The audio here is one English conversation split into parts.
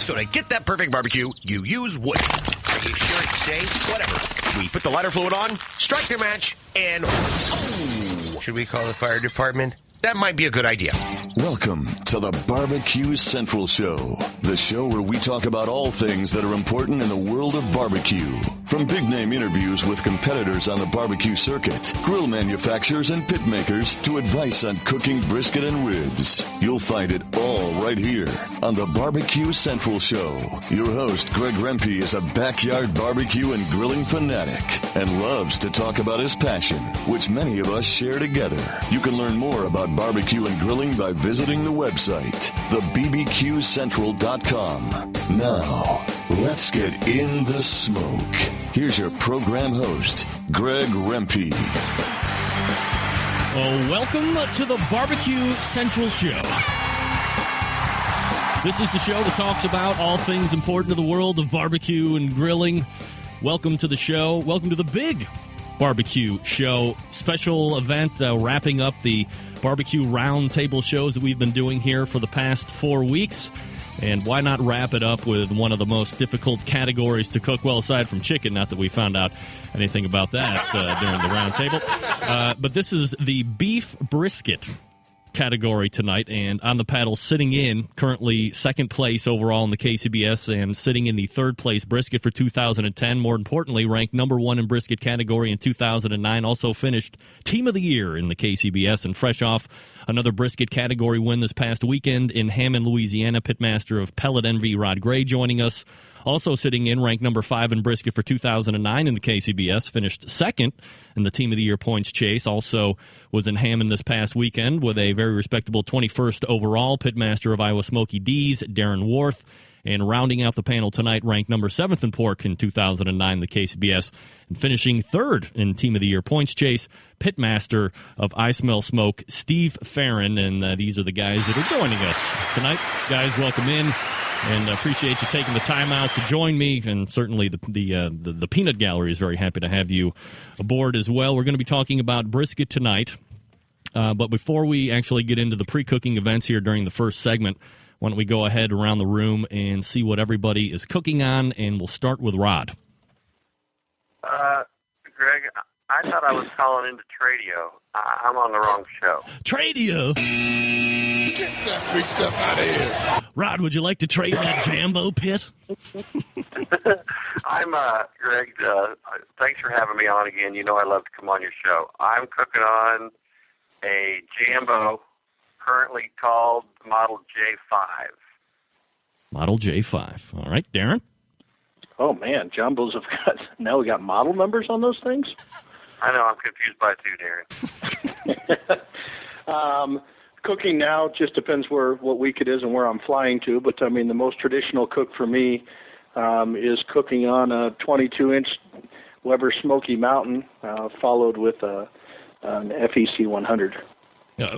So to get that perfect barbecue, you use wood. Are you sure it's safe? Whatever. We put the lighter fluid on, strike the match, and... Oh, should we call the fire department? That might be a good idea. Welcome to the Barbecue Central Show, the show where we talk about all things that are important in the world of barbecue. From big-name interviews with competitors on the barbecue circuit, grill manufacturers and pit makers, to advice on cooking brisket and ribs. You'll find it all right here on the Barbecue Central Show. Your host, Greg Rempe, is a backyard barbecue and grilling fanatic and loves to talk about his passion, which many of us share together. You can learn more about barbecue and grilling by visiting the website, thebbqcentral.com. Now, let's get in the smoke. Here's your program host, Greg Rempe. Well, welcome to the Barbecue Central Show. This is the show that talks about all things important to the world of barbecue and grilling. Welcome to the show. Welcome to the big barbecue show. Special event wrapping up the barbecue roundtable shows that we've been doing here for the past 4 weeks. And why not wrap it up with one of the most difficult categories to cook? Well, aside from chicken, not that we found out anything about that during the roundtable. But this is the beef brisket category tonight, and on the paddle, sitting in currently second place overall in the KCBS and sitting in the third place brisket for 2010. More importantly, ranked number one in brisket category in 2009. Also finished team of the year in the KCBS, and fresh off another brisket category win this past weekend in Hammond, Louisiana. Pitmaster of Pellet Envy, Rod Gray, joining us. Also sitting in, ranked number 5 in brisket for 2009 in the KCBS, finished second in the Team of the Year points chase. Also was in Hammond this past weekend with a very respectable 21st overall. Pitmaster of Iowa Smoky D's, Darren Warth. And rounding out the panel tonight, ranked number 7th in pork in 2009 in the KCBS, and finishing third in Team of the Year points chase, Pitmaster of I Smell Smoke, Steve Farrin. And these are the guys that are joining us tonight. Guys, welcome in. And appreciate you taking the time out to join me, and certainly the Peanut Gallery is very happy to have you aboard as well. We're going to be talking about brisket tonight, but before we actually get into the pre-cooking events here during the first segment, why don't we go ahead around the room and see what everybody is cooking on, and we'll start with Rod. Greg, I thought I was calling into Tradio. I'm on the wrong show. Tradio? Get that big stuff out of here. Rod, would you like to trade that Jambo pit? I'm, Greg, thanks for having me on again. You know I love to come on your show. I'm cooking on a Jambo, currently called Model J5. Model J5. All right, Darren? Oh, man, Jambos have got, now we got model numbers on those things? I know, I'm confused by it too, Darren. Cooking now just depends what week it is and where I'm flying to, but I mean the most traditional cook for me is cooking on a 22-inch Weber Smoky Mountain, followed with an FEC 100.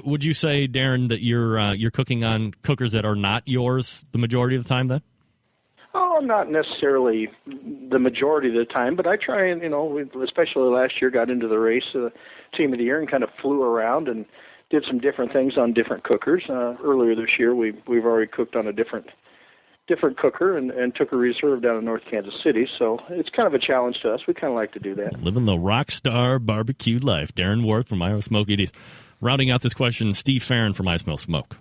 Would you say, Darren, that you're cooking on cookers that are not yours the majority of the time then? Oh, not necessarily the majority of the time, but I try and, especially last year, got into the race, Team of the Year, and kind of flew around and did some different things on different cookers. Earlier this year, we've already cooked on a different cooker and took a reserve down in North Kansas City, so it's kind of a challenge to us. We kind of like to do that. Living the rock star barbecue life. Darren Warth from Iowa Smoky D's. Rounding out this question, Steve Farrin from I Smell Smoke.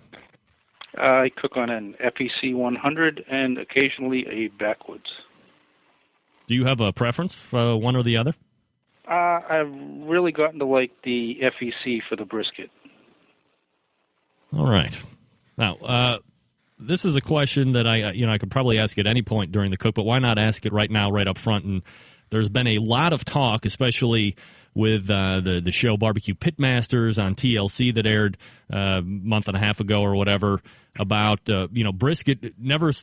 I cook on an FEC 100 and occasionally a Backwoods. Do you have a preference for one or the other? I've really gotten to like the FEC for the brisket. All right. Now, this is a question that I could probably ask at any point during the cook, but why not ask it right now, right up front? And there's been a lot of talk, especially with the show Barbecue Pitmasters on TLC that aired a month and a half ago or whatever, about brisket.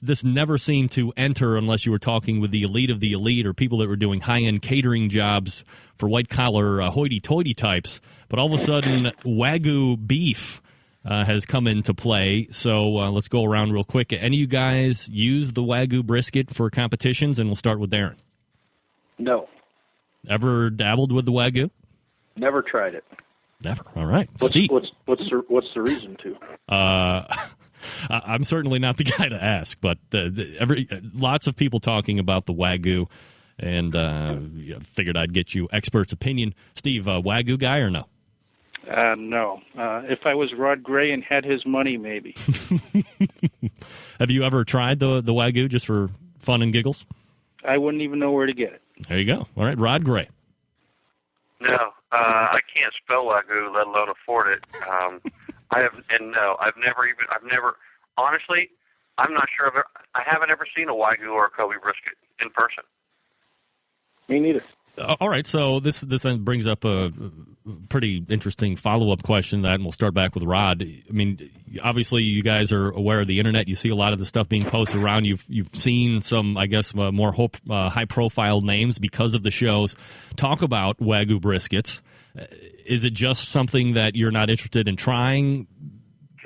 This never seemed to enter unless you were talking with the elite of the elite or people that were doing high-end catering jobs for white-collar hoity-toity types. But all of a sudden, Wagyu beef has come into play. So let's go around real quick. Any of you guys use the Wagyu brisket for competitions? And we'll start with Darren. No. Ever dabbled with the Wagyu? Never tried it. Never. All right. What's Steve. the reason to? I'm certainly not the guy to ask, but lots of people talking about the Wagyu, and figured I'd get you expert's opinion. Steve, Wagyu guy or no? No. If I was Rod Gray and had his money, maybe. Have you ever tried the Wagyu just for fun and giggles? I wouldn't even know where to get it. There you go. All right, Rod Gray. No, I can't spell Wagyu, let alone afford it. Honestly, I'm not sure I haven't ever seen a Wagyu or a Kobe brisket in person. Me neither. All right, so this then brings up a pretty interesting follow-up question and we'll start back with Rod. I mean, obviously you guys are aware of the internet. You see a lot of the stuff being posted around. You've seen some, I guess, more high-profile names because of the shows talk about Wagyu briskets. Is it just something that you're not interested in trying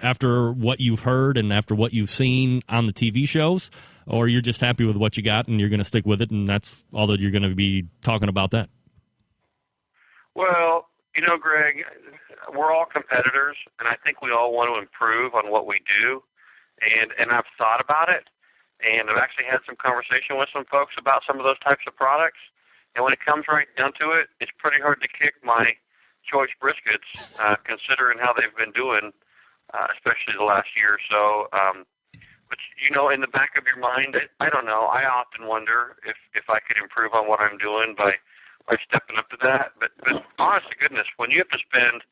after what you've heard and after what you've seen on the TV shows? Or you're just happy with what you got and you're going to stick with it, and that's all that you're going to be talking about that? Well, Greg, we're all competitors, and I think we all want to improve on what we do. And I've thought about it, and I've actually had some conversation with some folks about some of those types of products. And when it comes right down to it, it's pretty hard to kick my choice briskets, considering how they've been doing, especially the last year or so. But, in the back of your mind, I don't know. I often wonder if I could improve on what I'm doing by stepping up to that. But honest to goodness, when you have to spend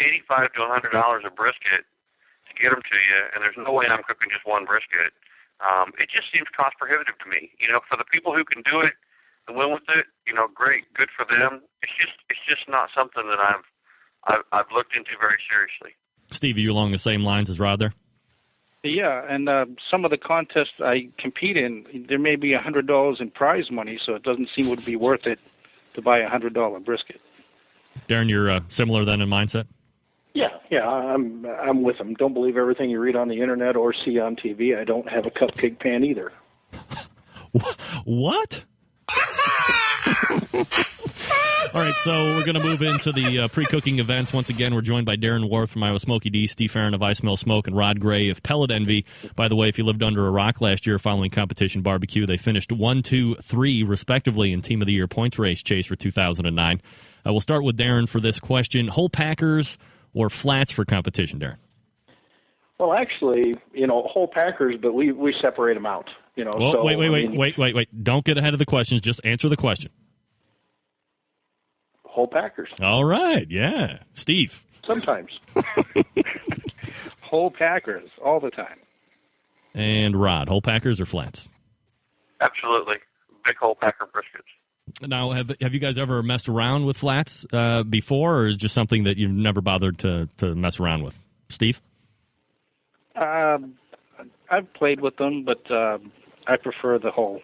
$85 to $100 a brisket to get them to you, and there's no way I'm cooking just one brisket, it just seems cost prohibitive to me. For the people who can do it and win with it, great, good for them. It's just not something that I've looked into very seriously. Steve, are you along the same lines as Rod there? Yeah, and some of the contests I compete in, there may be $100 in prize money, so it doesn't seem to be worth it to buy a $100 brisket. Darren, you're similar then in mindset? Yeah, I'm with them. Don't believe everything you read on the internet or see on TV. I don't have a cupcake pan either. What? All right, so we're going to move into the pre-cooking events. Once again, we're joined by Darren Warth from Iowa Smoky D, Steve Farrin of I Smell Smoke, and Rod Gray of Pellet Envy. By the way, if you lived under a rock last year following Competition Barbecue, they finished 1, 2, 3, respectively, in Team of the Year points race chase for 2009. We'll start with Darren for this question. Whole packers or flats for competition, Darren? Well, actually, whole packers, but we separate them out. Well, so, wait. Don't get ahead of the questions. Just answer the question. Whole packers. All right, yeah. Steve? Sometimes. Whole packers, all the time. And Rod, whole packers or flats? Absolutely. Big whole packer briskets. Now, have you guys ever messed around with flats before, or is it just something that you've never bothered to mess around with? Steve? I've played with them, but I prefer the whole.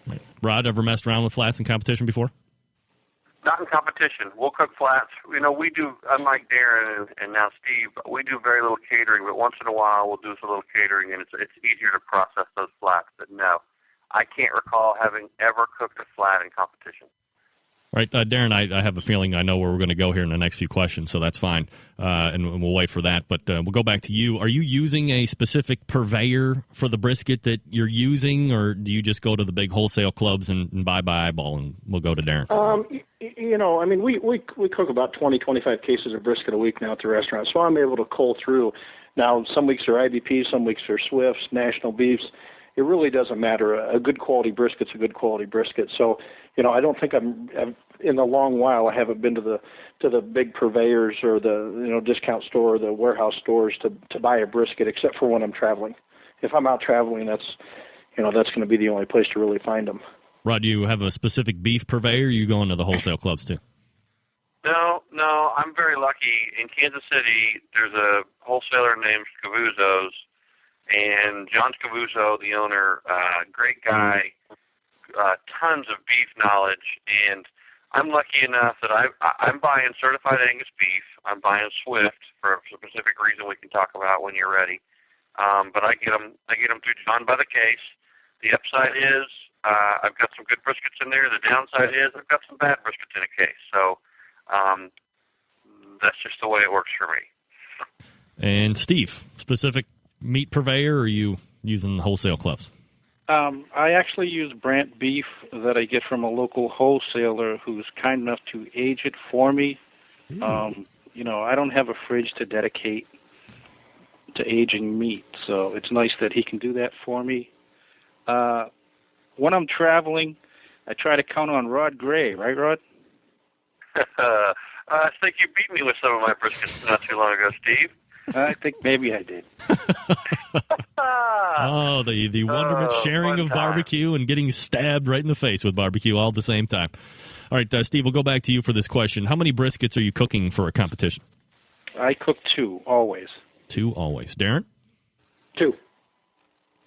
Right. Rod, ever messed around with flats in competition before? Not in competition. We'll cook flats. We do, unlike Darren and now Steve, we do very little catering, but once in a while we'll do some little catering, and it's easier to process those flats. But no, I can't recall having ever cooked a flat in competition. Right, Darren, I have a feeling I know where we're going to go here in the next few questions, so that's fine, and we'll wait for that. But we'll go back to you. Are you using a specific purveyor for the brisket that you're using, or do you just go to the big wholesale clubs and buy by eyeball? And we'll go to Darren. We cook about 20, 25 cases of brisket a week now at the restaurant, so I'm able to cull through. Now, some weeks are IBP, some weeks are Swifts, National Beefs. It really doesn't matter. A good quality brisket's a good quality brisket. So, I don't think I've in a long while I haven't been to the big purveyors or the discount store or the warehouse stores to buy a brisket, except for when I'm traveling. If I'm out traveling, that's going to be the only place to really find them. Rod, do you have a specific beef purveyor, or are you going to the wholesale clubs too? No, I'm very lucky. In Kansas City, there's a wholesaler named Scavuzzo's, and John Scavuzzo, the owner, great guy, tons of beef knowledge, and I'm lucky enough that I'm buying certified Angus beef. I'm buying Swift for a specific reason we can talk about when you're ready. But I get them through John by the case. The upside is I've got some good briskets in there. The downside is I've got some bad briskets in a case. So that's just the way it works for me. And Steve, specific meat purveyor, or are you using wholesale clubs? I actually use Brant beef that I get from a local wholesaler who's kind enough to age it for me. I don't have a fridge to dedicate to aging meat, so it's nice that he can do that for me. When I'm traveling, I try to count on Rod Gray, right, Rod? I think you beat me with some of my briskets not too long ago, Steve. I think maybe I did. Oh, the wonderment sharing of barbecue and getting stabbed right in the face with barbecue all at the same time. All right, Steve, we'll go back to you for this question. How many briskets are you cooking for a competition? I cook 2, always. 2 always. Darren? 2.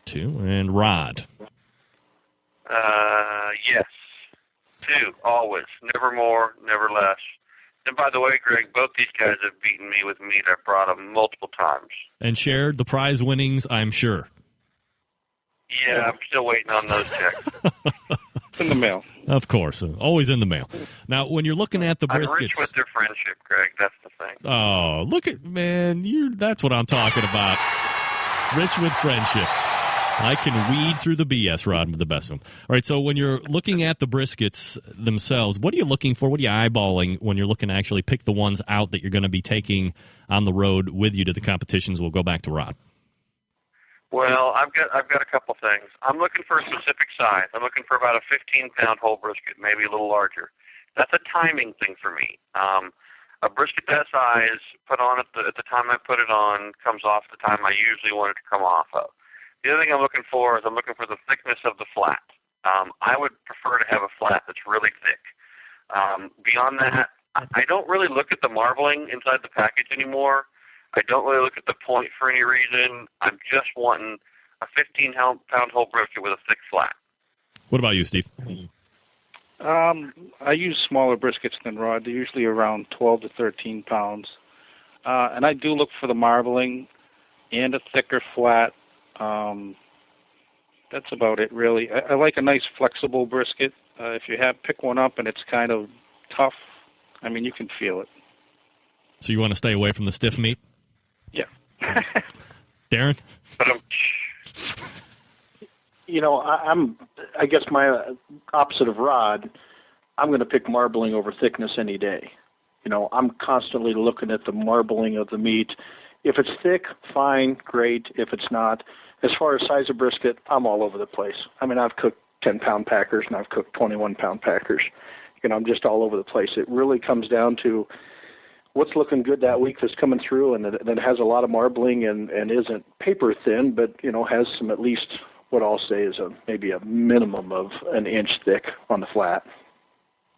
2. And Rod? Yes. 2, always. Never more, never less. And by the way, Greg, both these guys have beaten me with meat. I've brought them multiple times. And shared the prize winnings, I'm sure. Yeah, I'm still waiting on those checks. It's in the mail. Of course. Always in the mail. Now, when you're looking at the briskets... I'm rich with their friendship, Greg. That's the thing. Oh, look at... Man, that's what I'm talking about. Rich with friendship. I can weed through the BS, Rod, with the best of them. All right, so when you're looking at the briskets themselves, what are you looking for? What are you eyeballing when you're looking to actually pick the ones out that you're going to be taking on the road with you to the competitions? We'll go back to Rod. Well, I've got a couple things. I'm looking for a specific size. I'm looking for about a 15-pound whole brisket, maybe a little larger. That's a timing thing for me. A brisket that size, put on at the time I put it on, comes off the time I usually want it to come off of. The other thing I'm looking for is I'm looking for the thickness of the flat. I would prefer to have a flat that's really thick. Beyond that, I don't really look at the marbling inside the package anymore. I don't really look at the point for any reason. I'm just wanting a 15-pound whole brisket with a thick flat. What about you, Steve? I use smaller briskets than Rod. They're usually around 12 to 13 pounds. And I do look for the marbling and a thicker flat. That's about it, really. I like a nice flexible brisket. If you pick one up and it's kind of tough, I mean, you can feel it. So you want to stay away from the stiff meat? Yeah. Darren? I guess my opposite of Rod, I'm going to pick marbling over thickness any day. I'm constantly looking at the marbling of the meat. If it's thick, fine, great. If it's not, as far as size of brisket, I'm all over the place. I mean, I've cooked 10-pound packers and I've cooked 21-pound packers. I'm just all over the place. It really comes down to what's looking good that week that's coming through and that has a lot of marbling and isn't paper thin, but, has some, at least what I'll say is maybe a minimum of an inch thick on the flat.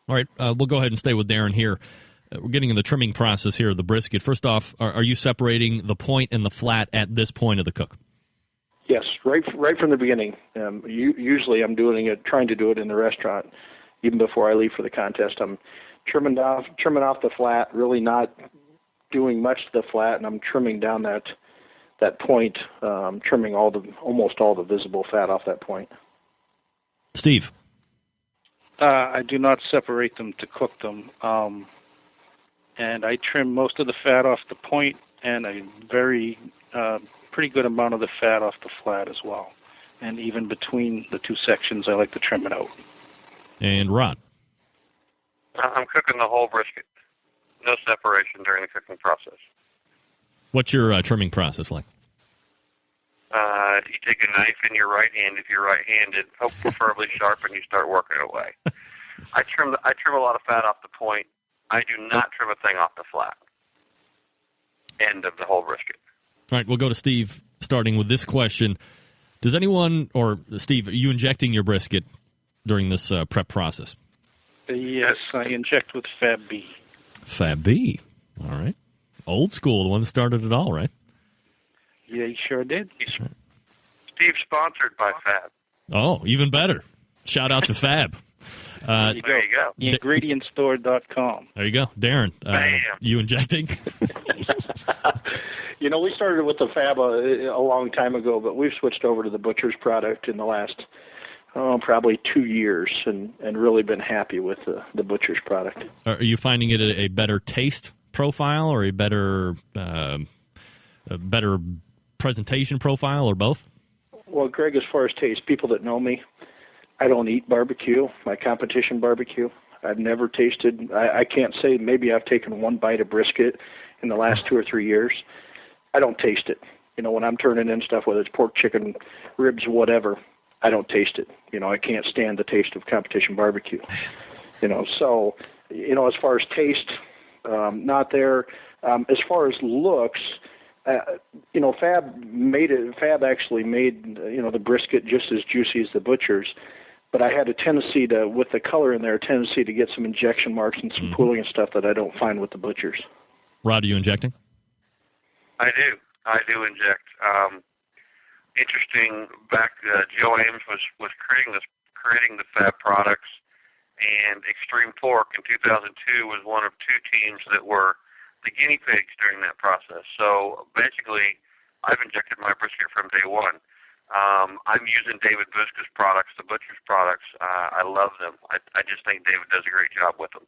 All right, we'll go ahead and stay with Darren here. We're getting in the trimming process here of the brisket. First off, are you separating the point and the flat at this point of the cook? Yes, right from the beginning. Usually I'm trying to do it in the restaurant. Even before I leave for the contest, I'm trimming off the flat, really not doing much to the flat, and I'm trimming down that point, trimming almost all the visible fat off that point. Steve? I do not separate them to cook them. And I trim most of the fat off the point and a pretty good amount of the fat off the flat as well. And even between the two sections, I like to trim it out. And Rod? I'm cooking the whole brisket. No separation during the cooking process. What's your trimming process like? You take a knife in your right hand if you're right-handed, preferably sharp, and you start working away. I trim a lot of fat off the point. I do not trim a thing off the flat. End of the whole brisket. All right, we'll go to Steve, starting with this question. Does anyone, or Steve, are you injecting your brisket during this prep process? Yes, I inject with Fab B. Fab B. All right. Old school, the one that started it all, right? Yeah, he sure did. Steve's sponsored by Fab. Oh, even better. Shout out to Fab. There you go. Ingredientstore.com. There you go. Darren, you injecting? We started with the Fab a long time ago, but we've switched over to the Butcher's product in the last probably 2 years and really been happy with the Butcher's product. Are you finding it a better taste profile or a better presentation profile, or both? Well, Greg, as far as taste, people that know me, I don't eat barbecue, my competition barbecue. I've never tasted, I can't say, maybe I've taken one bite of brisket in the last 2 or 3 years. I don't taste it. When I'm turning in stuff, whether it's pork, chicken, ribs, whatever, I don't taste it. I can't stand the taste of competition barbecue. So, as far as taste, not there. As far as looks, Fab actually made, the brisket just as juicy as the butcher's. But I had a tendency to, with the color in there, a tendency to get some injection marks and some pooling and stuff that I don't find with the butchers. Rod, are you injecting? I do inject. Interesting. Back Joe Ames was creating the Fab products, and Extreme Pork in 2002 was one of 2 teams that were the guinea pigs during that process. So basically, I've injected my brisket from day one. I'm using David Buska's products, the butcher's products. I love them. I just think David does a great job with them.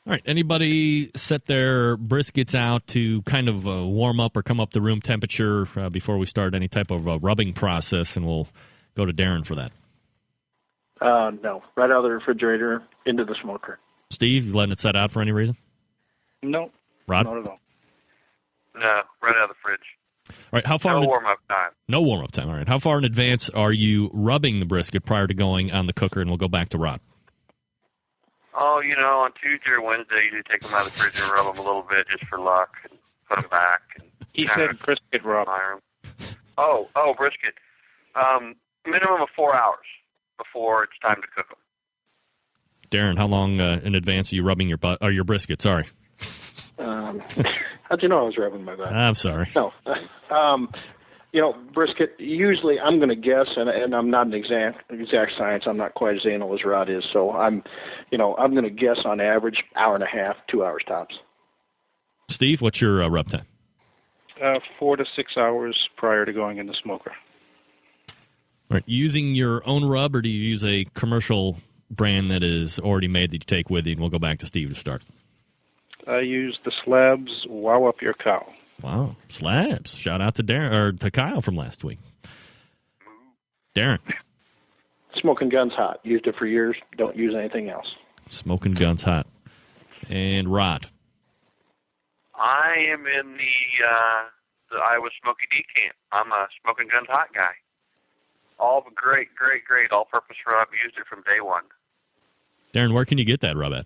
All right. Anybody set their briskets out to kind of warm up or come up to room temperature before we start any type of rubbing process? And we'll go to Darren for that. No. Right out of the refrigerator into the smoker. Steve, you letting it set out for any reason? No. Rod? Not at all. No, right out of the fridge. All right. How far? No warm-up time. No warm-up time. All right. How far in advance are you rubbing the brisket prior to going on the cooker? And we'll go back to Rod. Oh, on Tuesday or Wednesday, you take them out of the fridge and rub them a little bit just for luck, and put them back. And He said brisket, Rob. Oh, brisket. Minimum of 4 hours before it's time to cook them. Darren, how long in advance are you rubbing your brisket? Sorry. How'd you know I was rubbing my butt? I'm sorry. No. Brisket, usually I'm going to guess, and I'm not an exact science. I'm not quite as anal as Rod is. So I'm going to guess on average, hour and a half, 2 hours tops. Steve, what's your rub time? 4 to 6 hours prior to going in the smoker. All right. Using your own rub, or do you use a commercial brand that is already made that you take with you? And we'll go back to Steve to start. I use the Slabs Wow Up Your Cow. Wow, Slabs! Shout out to Darren or to Kyle from last week. Darren, Smoking Guns Hot. Used it for years. Don't use anything else. Smoking Guns Hot. And Rod. I am in the Iowa Smoky D camp. I'm a Smoking Guns Hot guy. All great all-purpose rub. Used it from day one. Darren, where can you get that rub at?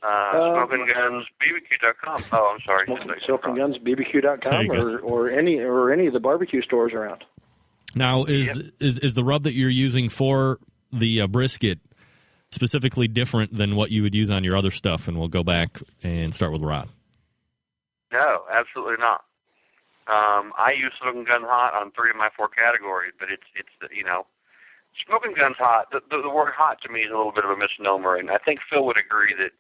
SmokingGunsBBQ.com. Oh, I'm sorry. SmokingGunsBBQ.com or any of the barbecue stores around. Now, is the rub that you're using for the brisket specifically different than what you would use on your other stuff? And we'll go back and start with Rod. No, absolutely not. I use Smoking Guns Hot on 3 of my 4 categories, but it's Smoking Guns Hot. The word hot to me is a little bit of a misnomer, and I think Phil would agree that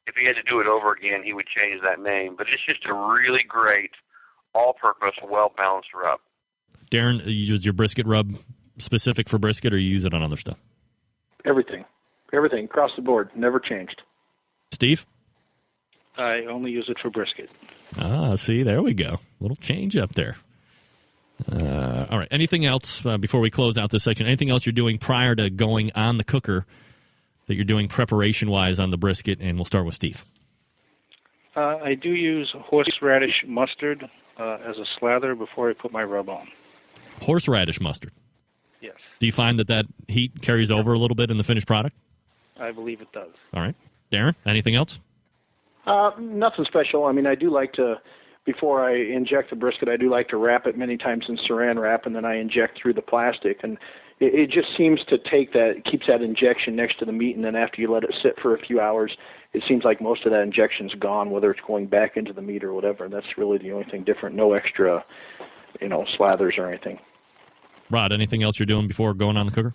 if he had to do it over again, he would change that name. But it's just a really great, all-purpose, well-balanced rub. Darren, you use your brisket rub specific for brisket, or you use it on other stuff? Everything across the board, never changed. Steve? I only use it for brisket. See, there we go. Little change up there. All right. Anything else before we close out this section? Anything else you're doing prior to going on the cooker that you're doing preparation-wise on the brisket? And we'll start with Steve. I do use horseradish mustard as a slather before I put my rub on. Horseradish mustard? Yes. Do you find that heat carries over a little bit in the finished product? I believe it does. All right. Darren, anything else? Nothing special. I mean, I do like to, before I inject the brisket, I do like to wrap it many times in saran wrap, and then I inject through the plastic. And it just seems to take that, it keeps that injection next to the meat, and then after you let it sit for a few hours, it seems like most of that injection's gone, whether it's going back into the meat or whatever. And that's really the only thing different. No extra, slathers or anything. Rod, anything else you're doing before going on the cooker?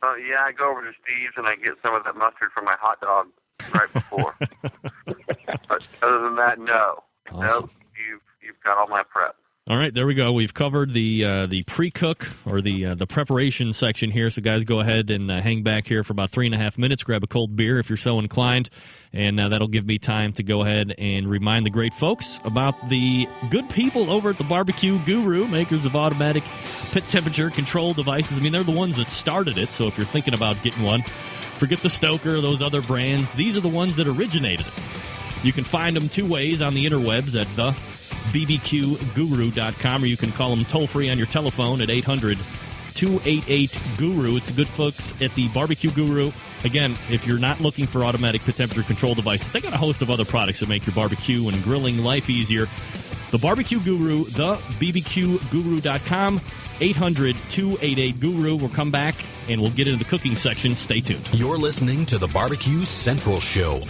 Yeah, I go over to Steve's and I get some of that mustard for my hot dog right before. But other than that, no. Awesome. Nope, you've got all my prep. All right, there we go. We've covered the pre-cook or the preparation section here. So, guys, go ahead and hang back here for about 3.5 minutes. Grab a cold beer if you're so inclined, and that'll give me time to go ahead and remind the great folks about the good people over at the Barbecue Guru, makers of automatic pit temperature control devices. I mean, they're the ones that started it. So, if you're thinking about getting one, forget the Stoker or those other brands. These are the ones that originated it. You can find them two ways on the interwebs at the bbqguru.com, or you can call them toll-free on your telephone at 800-288-GURU. It's the good folks at the Barbecue Guru. Again, if you're not looking for automatic pit temperature control devices, they got a host of other products that make your barbecue and grilling life easier. The Barbecue Guru, the bbqguru.com, 800-288-GURU. We'll come back, and we'll get into the cooking section. Stay tuned. You're listening to the Barbecue Central Show.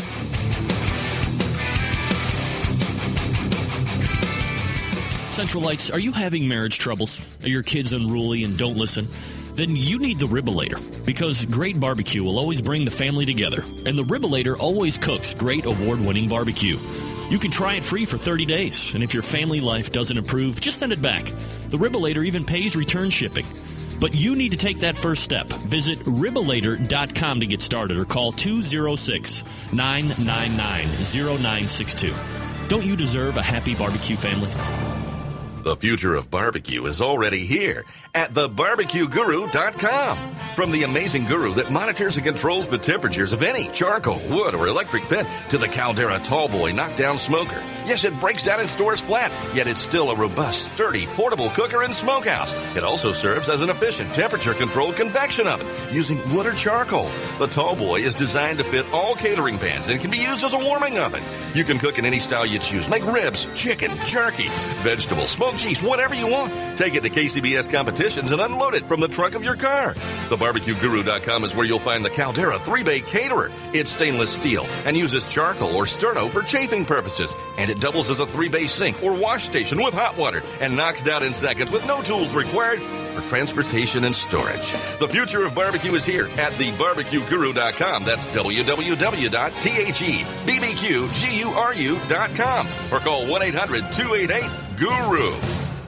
Centralites, are you having marriage troubles? Are your kids unruly and don't listen? Then you need the Ribbolator, because great barbecue will always bring the family together, and the Ribbolator always cooks great award-winning barbecue. You can try it free for 30 days, and if your family life doesn't improve, just send it back. The Ribbolator even pays return shipping. But you need to take that first step. Visit Ribbolator.com to get started, or call 206-999-0962. Don't you deserve a happy barbecue family? The future of barbecue is already here at thebarbecueguru.com. From the amazing guru that monitors and controls the temperatures of any charcoal, wood, or electric pit to the Caldera Tallboy knockdown smoker. Yes, it breaks down and stores flat, yet it's still a robust, sturdy, portable cooker and smokehouse. It also serves as an efficient temperature-controlled convection oven using wood or charcoal. The Tallboy is designed to fit all catering pans and can be used as a warming oven. You can cook in any style you choose. Make ribs, chicken, jerky, vegetables, smoked cheese, whatever you want. Take it to KCBS competitions and unload it from the trunk of your car. TheBarbecueGuru.com is where you'll find the Caldera 3-Bay Caterer. It's stainless steel and uses charcoal or sterno for chafing purposes. And it doubles as a 3-bay sink or wash station with hot water and knocks down in seconds with no tools required for transportation and storage. The future of barbecue is here at TheBarbecueGuru.com. That's www.thebbqguru.com or call 1-800-288-GURU.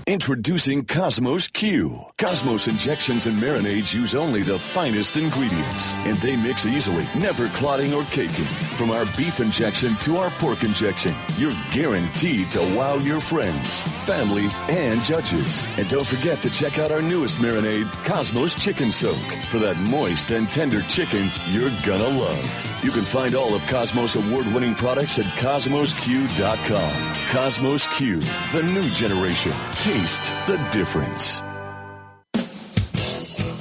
Introducing Cosmos Q. Cosmos injections and marinades use only the finest ingredients, and they mix easily, never clotting or caking. From our beef injection to our pork injection, you're guaranteed to wow your friends, family, and judges. And don't forget to check out our newest marinade, Cosmos Chicken Soak, for that moist and tender chicken you're gonna love. You can find all of Cosmos award-winning products at CosmosQ.com. Cosmos Q, the new generation. Taste the difference.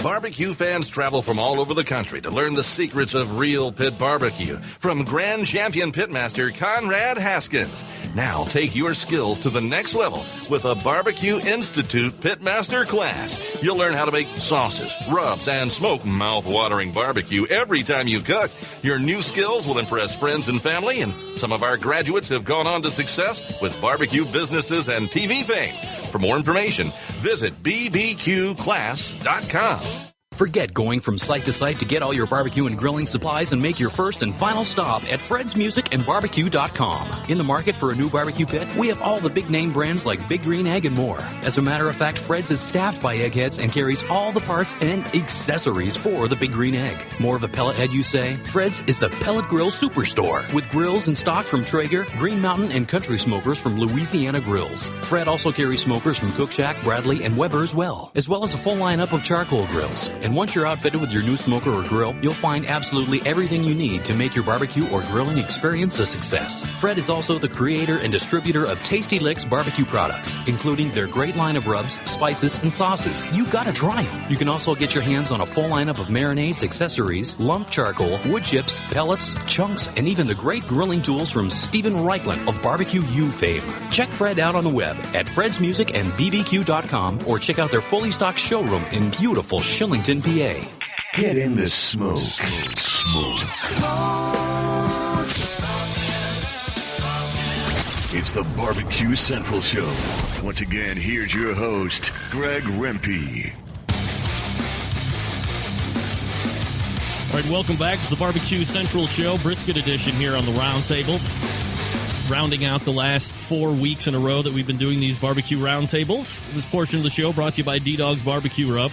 Barbecue fans travel from all over the country to learn the secrets of real pit barbecue from Grand Champion Pitmaster Conrad Haskins. Now take your skills to the next level with a Barbecue Institute Pitmaster class. You'll learn how to make sauces, rubs, and smoke mouth-watering barbecue every time you cook. Your new skills will impress friends and family, and some of our graduates have gone on to success with barbecue businesses and TV fame. For more information, visit bbqclass.com. Forget going from site to site to get all your barbecue and grilling supplies and make your first and final stop at fredsmusicandbarbecue.com. In the market for a new barbecue pit, we have all the big name brands like Big Green Egg and more. As a matter of fact, Fred's is staffed by eggheads and carries all the parts and accessories for the Big Green Egg. More of a pellet head, you say? Fred's is the Pellet Grill Superstore with grills in stock from Traeger, Green Mountain, and Country Smokers from Louisiana Grills. Fred also carries smokers from Cook Shack, Bradley, and Weber as well as a full lineup of charcoal grills. And once you're outfitted with your new smoker or grill, you'll find absolutely everything you need to make your barbecue or grilling experience a success. Fred is also the creator and distributor of Tasty Licks barbecue products, including their great line of rubs, spices, and sauces. You gotta try them. You can also get your hands on a full lineup of marinades, accessories, lump charcoal, wood chips, pellets, chunks, and even the great grilling tools from Stephen Reichland of Barbecue U fame. Check Fred out on the web at fredsmusicandbbq.com or check out their fully stocked showroom in beautiful Shillington, PA. Get in the smoke. It's the Barbecue Central Show. Once again, here's your host, Greg Rempe. All right, welcome back to the Barbecue Central Show, brisket edition here on the Round Table. rounding out the last 4 weeks in a row that we've been doing these barbecue roundtables. This portion of the show brought to you by D-Dog's Barbecue Rub.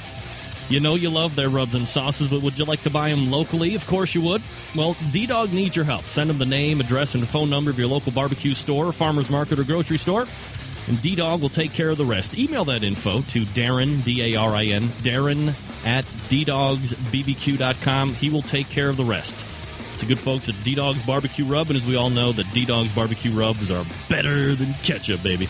You know you love their rubs and sauces, but would you like to buy them locally? Of course you would. Well, D-Dog needs your help. Send them the name, address, and phone number of your local barbecue store, farmer's market, or grocery store, and D-Dog will take care of the rest. Email that info to Darren, D-A-R-I-N, Darren at ddogsbbq.com. He will take care of the rest. It's the good folks at D-Dog's Barbecue Rub, and as we all know, the D-Dog's Barbecue Rubs are better than ketchup, baby.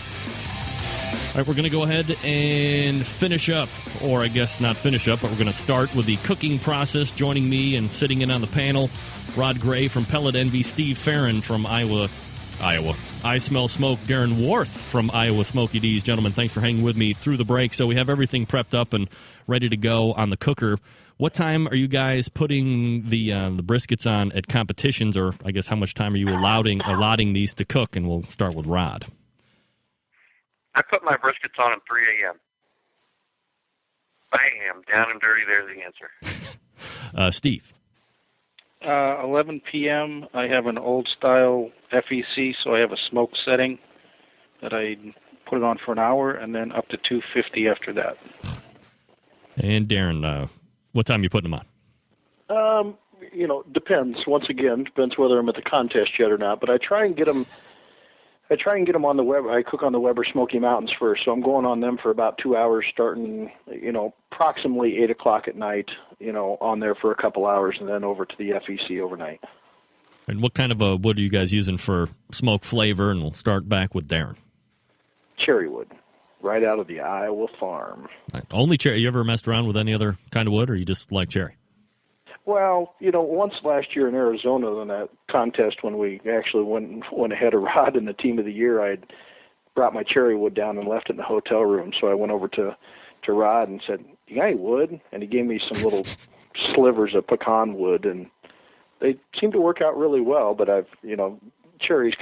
All right, we're going to go ahead and finish up, or I guess not finish up, but we're going to start with the cooking process. Joining me and sitting in on the panel, Rod Gray from Pellet Envy, Steve Farrin from Iowa. I Smell Smoke, Darren Warth from Iowa Smoky D's. Gentlemen, thanks for hanging with me through the break. So we have everything prepped up and ready to go on the cooker. What time are you guys putting the briskets on at competitions, or I guess how much time are you allotting these to cook? And we'll start with Rod. I put my briskets on at 3 a.m. Bam, down and dirty, there's the answer. Steve. 11 p.m., I have an old-style FEC, so I have a smoke setting that I put it on for an hour, and then up to 250 after that. And Darren, what time are you putting them on? Depends. Once again, depends whether I'm at the contest yet or not, but I try and get them on the Weber. I cook on the Weber Smoky Mountains first, so I'm going on them for about 2 hours, starting, approximately 8 o'clock at night, on there for a couple hours, and then over to the FEC overnight. And what kind of wood are you guys using for smoke flavor? And we'll start back with Darren. Cherry wood, right out of the Iowa farm. Right. Only cherry. You ever messed around with any other kind of wood, or you just like cherry? Well, once last year in Arizona in that contest when we actually went ahead of Rod in the team of the year, I'd brought my cherry wood down and left it in the hotel room. So I went over to Rod and said, "You got any wood?" And he gave me some little slivers of pecan wood, and they seem to work out really well. But cherry's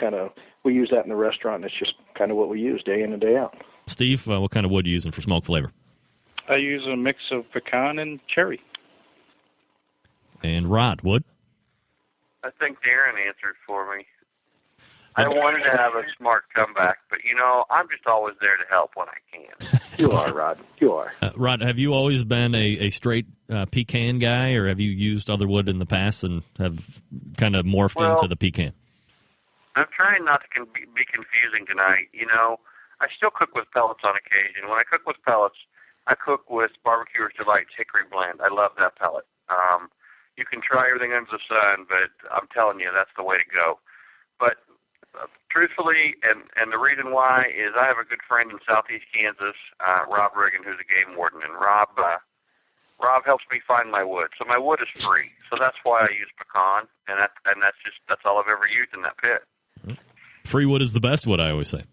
we use that in the restaurant, and it's just kind of what we use day in and day out. Steve, what kind of wood are you using for smoke flavor? I use a mix of pecan and cherry. And Rod, wood? I think Darren answered for me. I wanted to have a smart comeback, but, I'm just always there to help when I can. You are, Rod. You are. Rod, have you always been a straight pecan guy, or have you used other wood in the past and have kind of morphed into the pecan? I'm trying not to be confusing tonight. I still cook with pellets on occasion. When I cook with pellets, I cook with Barbecuer's Delight's Hickory Blend. I love that pellet. You can try everything under the sun, but I'm telling you, that's the way to go. But truthfully, and the reason why is I have a good friend in southeast Kansas, Rob Riggin, who's a game warden, and Rob helps me find my wood. So my wood is free. So that's why I use pecan, and that's all I've ever used in that pit. Free wood is the best wood, I always say.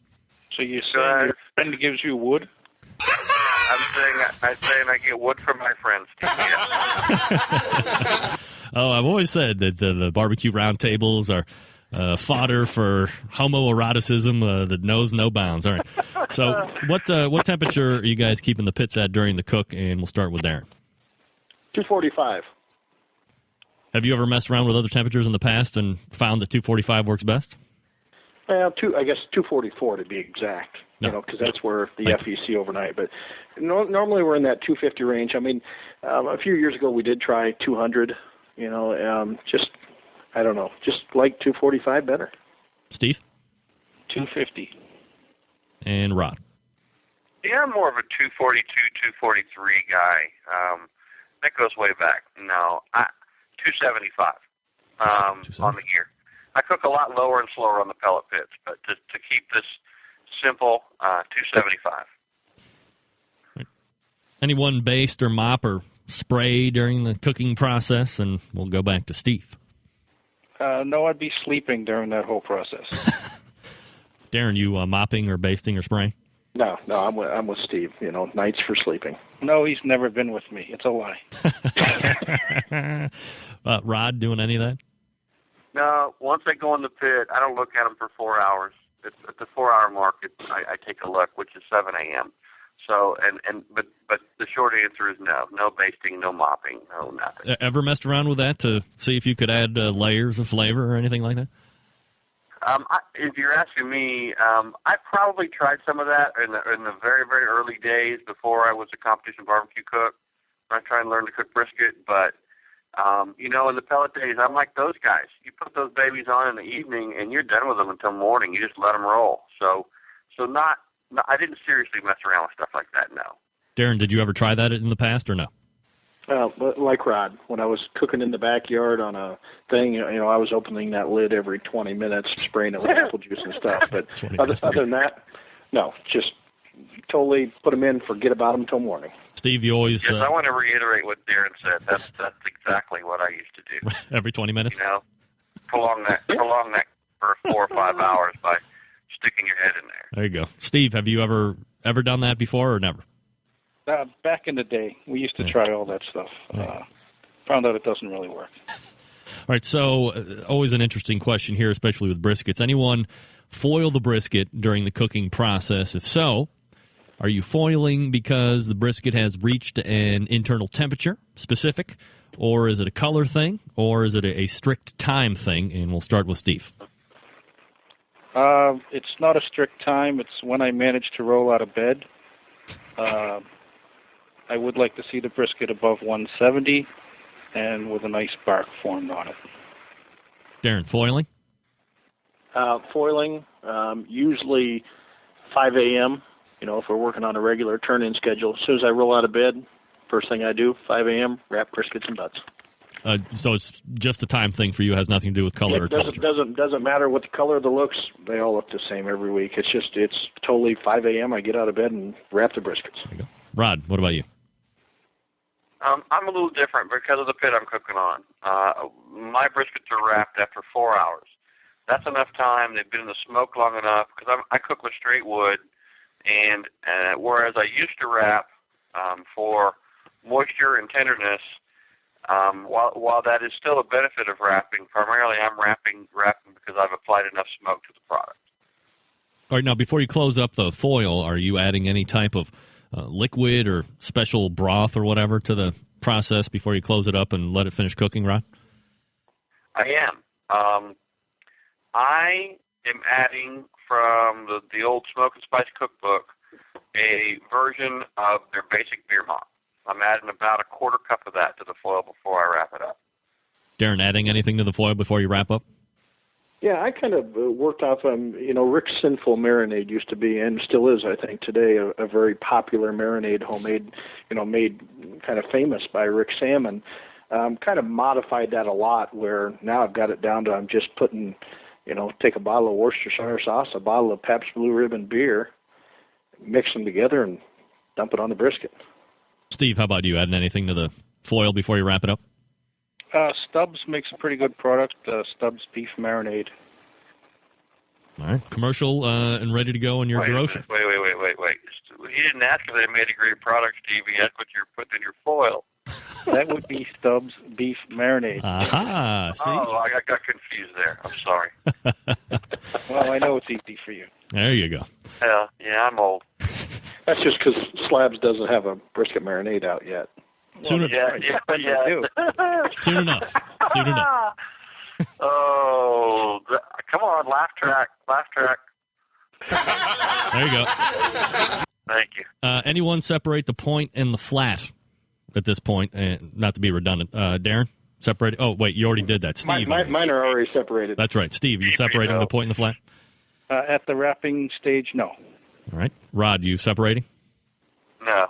So you say your friend gives you wood? I'm saying I get wood from my friends, Steve. Yeah. I've always said that the barbecue roundtables are fodder for homoeroticism that knows no bounds. All right. So what temperature are you guys keeping the pits at during the cook? And we'll start with Darren. 245. Have you ever messed around with other temperatures in the past and found that 245 works best? Well, I guess 244 to be exact. Because that's where the FEC overnight. But normally we're in that 250 range. I mean, a few years ago we did try 200. I don't know, just like 245 better. Steve? 250. And Rod? Yeah, I'm more of a 242, 243 guy. That goes way back. No, 275 on the gear. I cook a lot lower and slower on the pellet pits, but to keep this simple, 275. Right. Anyone based or mop or spray during the cooking process? And we'll go back to Steve. No, I'd be sleeping during that whole process. Darren, you mopping or basting or spraying? No, I'm with Steve. Nights for sleeping. No, he's never been with me. It's a lie. Rod, doing any of that? No, once I go in the pit, I don't look at them for 4 hours. It's at the 4 hour mark. I take a look, which is 7 a.m. So, but the short answer is no basting, no mopping, no nothing. Ever messed around with that to see if you could add layers of flavor or anything like that? If you're asking me, I probably tried some of that in the very, very early days before I was a competition barbecue cook. I tried and learned to cook brisket, but in the pellet days, I'm like those guys. You put those babies on in the evening, and you're done with them until morning. You just let them roll. So I didn't seriously mess around with stuff like that. No. Darren, did you ever try that in the past or no? Like Rod, when I was cooking in the backyard on a thing, I was opening that lid every 20 minutes, spraying it with apple juice and stuff. But other than that, no, just totally put them in, forget about them till morning. Steve, you always... Yes, I want to reiterate what Darren said. That's exactly what I used to do. Every 20 minutes? Prolong that for 4 or 5 hours by sticking your head in there. There you go. Steve, have you ever done that before or never? Back in the day, we used to try all that stuff. Found out it doesn't really work. All right, so always an interesting question here, especially with briskets. Anyone foil the brisket during the cooking process? If so, are you foiling because the brisket has reached an internal temperature specific, or is it a color thing, or is it a strict time thing? And we'll start with Steve. It's not a strict time. It's when I manage to roll out of bed. I would like to see the brisket above 170 and with a nice bark formed on it. Darren, foiling? Foiling, usually 5 a.m., if we're working on a regular turn-in schedule. As soon as I roll out of bed, first thing I do, 5 a.m., wrap briskets and butts. So it's just a time thing for you, has nothing to do with color or temperature? Doesn't matter what the color of the looks. They all look the same every week. It's totally 5 a.m. I get out of bed and wrap the briskets. There you go. Rod, what about you? I'm a little different because of the pit I'm cooking on. My briskets are wrapped after 4 hours. That's enough time. They've been in the smoke long enough because I cook with straight wood, and whereas I used to wrap for moisture and tenderness, while that is still a benefit of wrapping, primarily I'm wrapping because I've applied enough smoke to the product. All right, now before you close up the foil, are you adding any type of liquid or special broth or whatever to the process before you close it up and let it finish cooking, Rod? I am. I am adding from the old Smoke and Spice cookbook a version of their basic beer malt. I'm adding about a quarter cup of that to the foil before I wrap it up. Darren, adding anything to the foil before you wrap up? Yeah, I kind of worked off, Rick's Sinful Marinade used to be, and still is, I think, today, a very popular marinade, homemade, made kind of famous by Rick Salmon. Kind of modified that a lot, where now I've got it down to I'm just putting, take a bottle of Worcestershire sauce, a bottle of Pabst Blue Ribbon beer, mix them together, and dump it on the brisket. Steve, how about you? Adding anything to the foil before you wrap it up? Stubbs makes a pretty good product, Stubbs beef marinade. All right. Commercial and ready to go in your grocery. Wait. He didn't ask if they made a great product, Steve. He asked what you're putting in your foil. That would be Stubbs beef marinade. Aha. See? Oh, I got confused there. I'm sorry. Well, I know it's easy for you. There you go. Yeah, I'm old. That's just because Slabs doesn't have a brisket marinade out yet. Soon Yeah. Soon enough. Oh, come on, laugh track. There you go. Thank you. Anyone separate the point and the flat at this point? Not to be redundant. Darren, separate. Oh, wait, you already did that. Steve. Mine are already separated. That's right. Steve, you separating the point and the flat? At the wrapping stage, no. All right. Rod, you separating? No.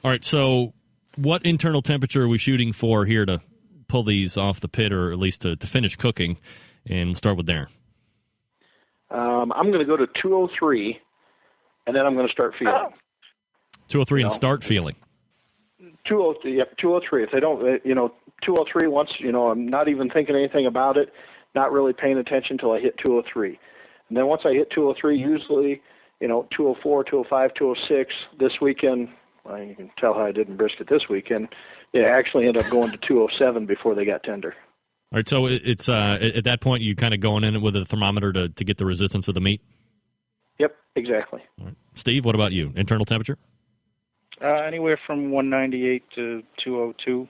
All right, so what internal temperature are we shooting for here to pull these off the pit, or at least to finish cooking? And we'll start with Darren. I'm going to go to 203, and then I'm going to start feeling. 203 and start feeling. 203. If they don't, 203, once, I'm not even thinking anything about it, not really paying attention until I hit 203. And then once I hit 203, usually, 204, 205, 206, this weekend, well, you can tell how I did in brisket this weekend. Yeah, I actually ended up going to 207 before they got tender. All right, so it's at that point you kind of going in with a thermometer to get the resistance of the meat? Yep, exactly. All right. Steve, what about you? Internal temperature? Anywhere from 198 to 202.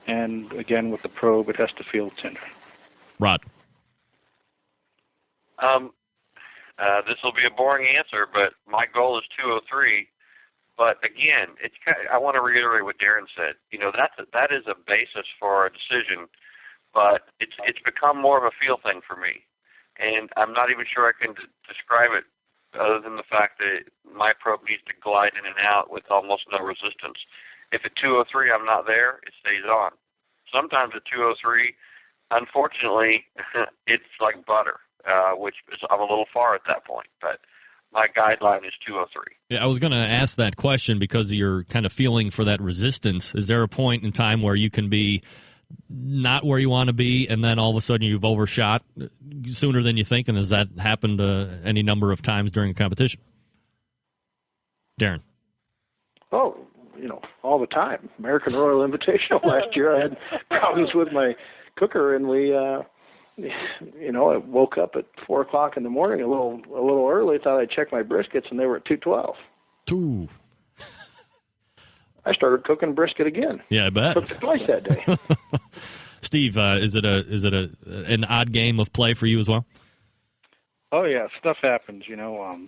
And again, with the probe, it has to feel tender. Rod? This will be a boring answer, but my goal is 203. But again, I want to reiterate what Darren said. You know, that is a basis for a decision, but it's become more of a feel thing for me, and I'm not even sure I can describe it other than the fact that my probe needs to glide in and out with almost no resistance. If at 203 I'm not there, it stays on. Sometimes at 203, unfortunately, it's like butter, which is I'm a little far at that point, but my guideline is 203. Yeah, I was going to ask that question because you're kind of feeling for that resistance. Is there a point in time where you can be not where you want to be, and then all of a sudden you've overshot sooner than you think? And has that happened any number of times during a competition? Darren? Oh, you know, all the time. American Royal Invitational last year, I had problems with my cooker, and we, you know, I woke up at 4 o'clock in the morning a little early. Thought I'd check my briskets, and they were at 212. Ooh. I started cooking brisket again. Yeah, I bet. Cooked it twice that day. Steve, is it an odd game of play for you as well? Oh yeah, stuff happens. You know,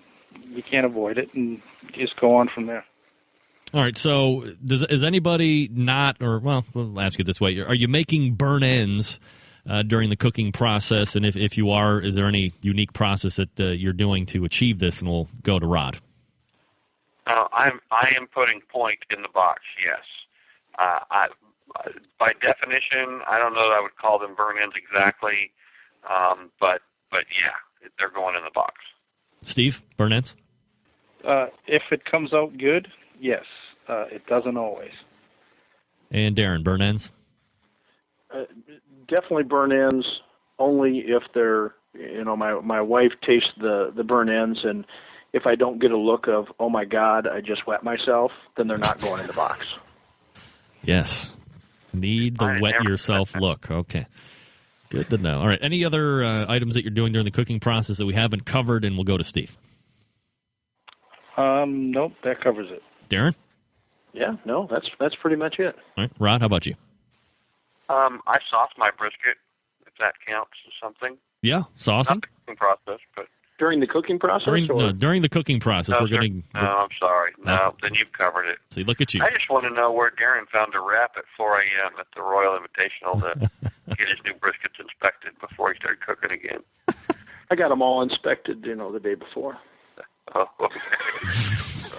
you can't avoid it, and just go on from there. All right. So, is anybody not, or well, we'll ask it this way: are you making burn ends during the cooking process? And if you are, is there any unique process that you're doing to achieve this? And we'll go to Rod. I am putting point in the box, yes. By definition, I don't know that I would call them burn ends exactly, but yeah, they're going in the box. Steve, burn ends? If it comes out good, yes. It doesn't always. And Darren, burn ends? Definitely burn ends, only if they're, you know, my wife tastes the burn ends, and if I don't get a look of, oh my God, I just wet myself, then they're not going in the box. Yes. Need the wet yourself look. Okay. Good to know. All right. Any other items that you're doing during the cooking process that we haven't covered? And we'll go to Steve. Nope, that covers it. Darren? Yeah, no, that's pretty much it. All right. Rod, how about you? I sauce my brisket, if that counts as something. Yeah, saucing? Not the cooking process, but during the cooking process? During the cooking process. No, we're going to. No, I'm sorry. No, then you've covered it. See, look at you. I just want to know where Darren found a rep at 4 a.m. at the Royal Invitational to get his new briskets inspected before he started cooking again. I got them all inspected, you know, the day before. Oh, okay.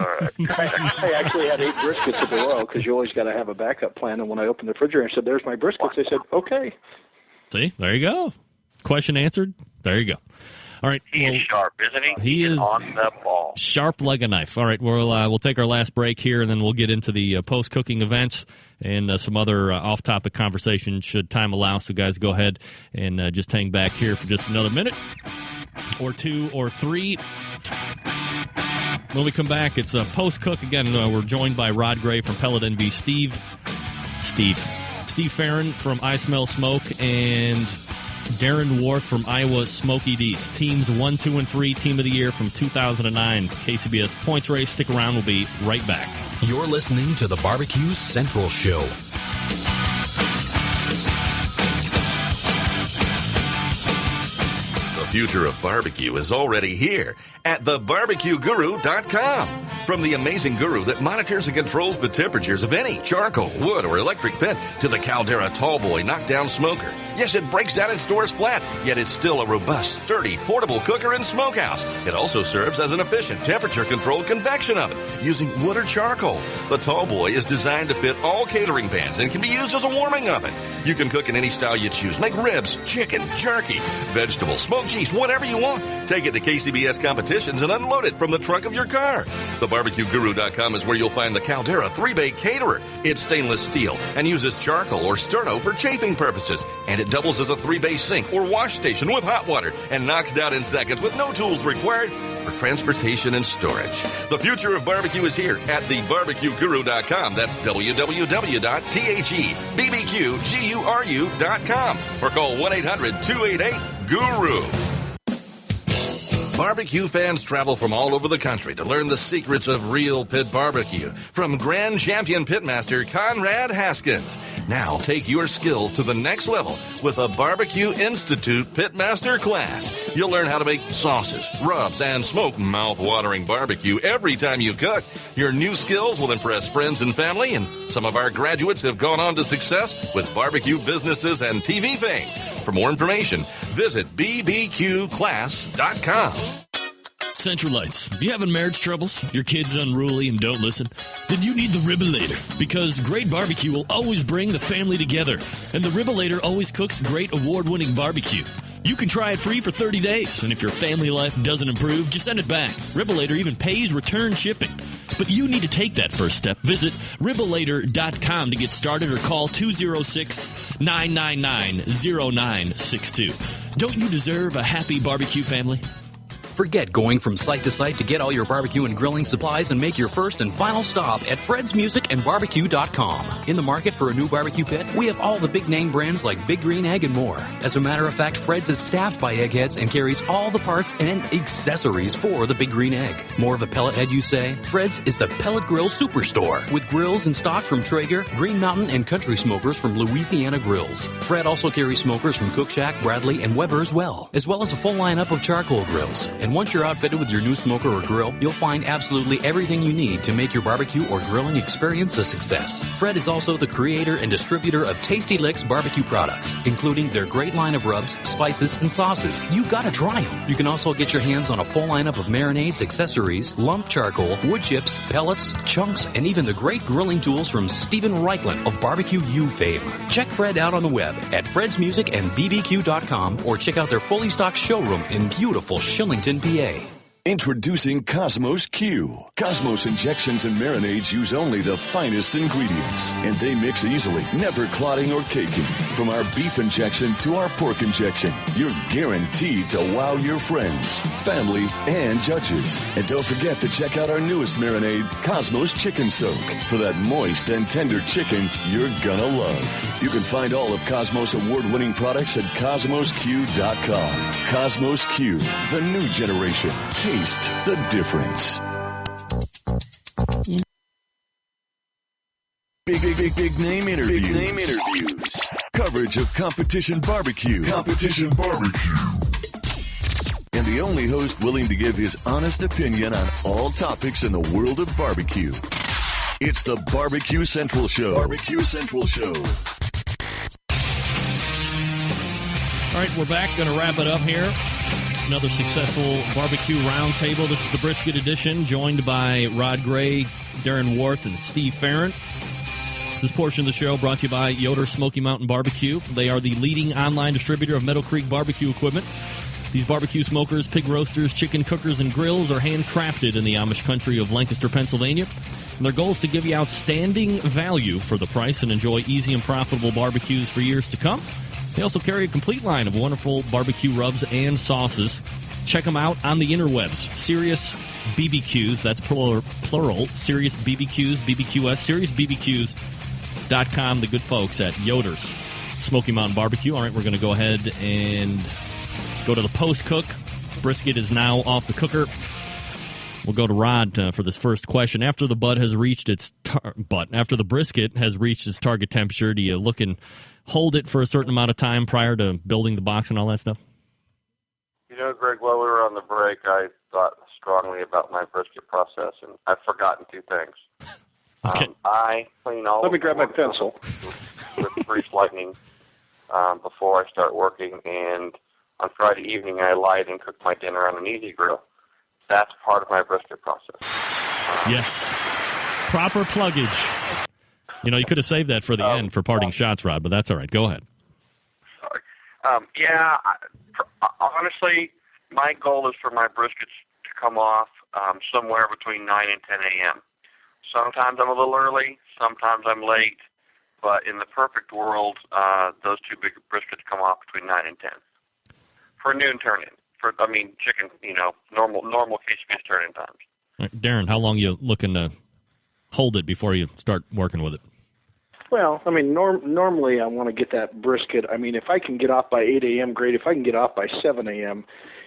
All right. I actually had 8 briskets at the Royal because you always got to have a backup plan. And when I opened the refrigerator and said, "There's my briskets," they said, "Okay." See, there you go. Question answered. There you go. All right. He is sharp, isn't he? He is on the ball. Sharp like a knife. All right, we'll take our last break here, and then we'll get into the post-cooking events and some other off-topic conversation should time allow. So, guys, go ahead and just hang back here for just another minute or 2 or 3. When we come back, it's a post-cook. Again, we're joined by Rod Gray from Pellet NV, Steve Farrin from I Smell Smoke, and Darren Warth from Iowa Smoky D's. Teams 1, 2, and 3, Team of the Year from 2009. KCBS Points Race. Stick around. We'll be right back. You're listening to the Barbecue Central Show. The future of barbecue is already here at thebarbecueguru.com. From the amazing guru that monitors and controls the temperatures of any charcoal, wood, or electric pit to the Caldera Tallboy knockdown smoker. Yes, it breaks down and stores flat, yet it's still a robust, sturdy, portable cooker and smokehouse. It also serves as an efficient temperature-controlled convection oven using wood or charcoal. The Tallboy is designed to fit all catering pans and can be used as a warming oven. You can cook in any style you choose. Make ribs, chicken, jerky, vegetables, smoked cheese, whatever you want. Take it to KCBS competitions and unload it from the trunk of your car. TheBarbecueGuru.com is where you'll find the Caldera 3-Bay Caterer. It's stainless steel and uses charcoal or sterno for chafing purposes. And it doubles as a 3-bay sink or wash station with hot water and knocks down in seconds with no tools required for transportation and storage. The future of barbecue is here at TheBarbecueGuru.com. That's www.thebbqguru.com or call 1-800-288-GURU. Barbecue fans travel from all over the country to learn the secrets of real pit barbecue from Grand Champion Pitmaster Conrad Haskins. Now take your skills to the next level with a Barbecue Institute Pitmaster class. You'll learn how to make sauces, rubs, and smoke mouth-watering barbecue every time you cook. Your new skills will impress friends and family, and some of our graduates have gone on to success with barbecue businesses and TV fame. For more information, visit bbqclass.com. Centralites, you having marriage troubles? Your kid's unruly and don't listen? Then you need the Ribbolator, because great barbecue will always bring the family together. And the Ribbolator always cooks great award-winning barbecue. You can try it free for 30 days, and if your family life doesn't improve, just send it back. Ribbolator even pays return shipping. But you need to take that first step. Visit Ribbolator.com to get started or call 206-999-0962. Don't you deserve a happy barbecue family? Forget going from site to site to get all your barbecue and grilling supplies and make your first and final stop at fredsmusicandbarbecue.com. In the market for a new barbecue pit, we have all the big name brands like Big Green Egg and more. As a matter of fact, Fred's is staffed by eggheads and carries all the parts and accessories for the Big Green Egg. More of a pellet head, you say? Fred's is the pellet grill superstore with grills in stock from Traeger, Green Mountain, and Country Smokers from Louisiana Grills. Fred also carries smokers from Cook Shack, Bradley, and Weber as well as a full lineup of charcoal grills. And once you're outfitted with your new smoker or grill, you'll find absolutely everything you need to make your barbecue or grilling experience a success. Fred is also the creator and distributor of Tasty Licks barbecue products, including their great line of rubs, spices, and sauces. You gotta try them. You can also get your hands on a full lineup of marinades, accessories, lump charcoal, wood chips, pellets, chunks, and even the great grilling tools from Stephen Reichland of Barbecue U fame. Check Fred out on the web at fredsmusicandbbq.com or check out their fully stocked showroom in beautiful Shillington, PA. Introducing Cosmos Q. Cosmos injections and marinades use only the finest ingredients, and they mix easily, never clotting or caking. From our beef injection to our pork injection, you're guaranteed to wow your friends, family, and judges. And don't forget to check out our newest marinade, Cosmos Chicken Soak, for that moist and tender chicken you're gonna love. You can find all of Cosmos award-winning products at cosmosq.com. Cosmos Q, the new generation. Taste the difference. Big name interviews. Coverage of competition barbecue. And the only host willing to give his honest opinion on all topics in the world of barbecue. It's the Barbecue Central Show. All right, we're back. Going to wrap it up here. Another successful barbecue roundtable. This is the brisket edition, joined by Rod Gray, Darren Warth, and Steve Farrin. This portion of the show brought to you by Yoder Smoky Mountain Barbecue. They are the leading online distributor of Meadow Creek barbecue equipment. These barbecue smokers, pig roasters, chicken cookers, and grills are handcrafted in the Amish country of Lancaster, Pennsylvania. And their goal is to give you outstanding value for the price and enjoy easy and profitable barbecues for years to come. They also carry a complete line of wonderful barbecue rubs and sauces. Check them out on the interwebs. Serious BBQs, that's plural. Serious BBQs, BBQS, SeriousBBQs.com. The good folks at Yoder's Smoky Mountain Barbecue. All right, we're going to go ahead and go to the post-cook. Brisket is now off the cooker. We'll go to Rod for this first question. After the after the brisket has reached its target temperature, do you look and hold it for a certain amount of time prior to building the box and all that stuff? You know, Greg, while we were on the break, I thought strongly about my brisket process, and I've forgotten two things. Okay. I clean all. Let me grab my pencil. With grease lightning before I start working, and on Friday evening I light and cook my dinner on an easy grill. That's part of my brisket process. Yes. Proper pluggage. You know, you could have saved that for the end for parting shots, Rod, but that's all right. Go ahead. Sorry. Honestly, my goal is for my briskets to come off somewhere between 9 and 10 a.m. Sometimes I'm a little early, sometimes I'm late, but in the perfect world, those two big briskets come off between 9 and 10. For noon turn-in. Chicken, normal case-based turn-in times. Right, Darren, how long you looking to hold it before you start working with it? Well, normally I want to get that brisket. If I can get off by 8 a.m., great. If I can get off by 7 a.m.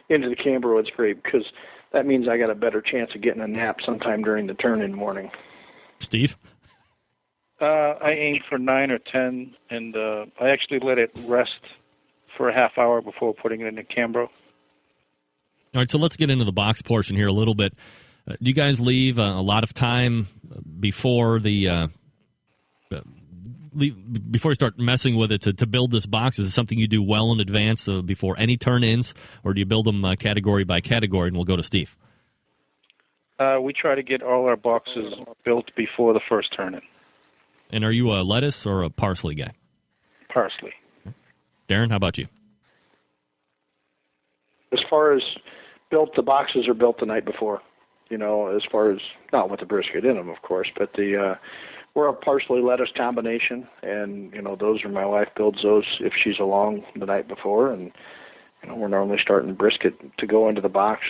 into the camber, it's great, because that means I got a better chance of getting a nap sometime during the turn-in morning. Steve? I aim for 9 or 10, and I actually let it rest for a half hour before putting it in the Cambro. All right, so let's get into the box portion here a little bit. Do you guys leave a lot of time before before you start messing with it to build this box? Is it something you do well in advance before any turn-ins, or do you build them category by category? And we'll go to Steve. We try to get all our boxes built before the first turn-in. And are you a lettuce or a parsley guy? Parsley. Darren, how about you? As far as built, the boxes are built the night before. As far as, not with the brisket in them, of course, but we're a parsley lettuce combination, and those are, my wife builds those if she's along the night before, and we're normally starting the brisket to go into the box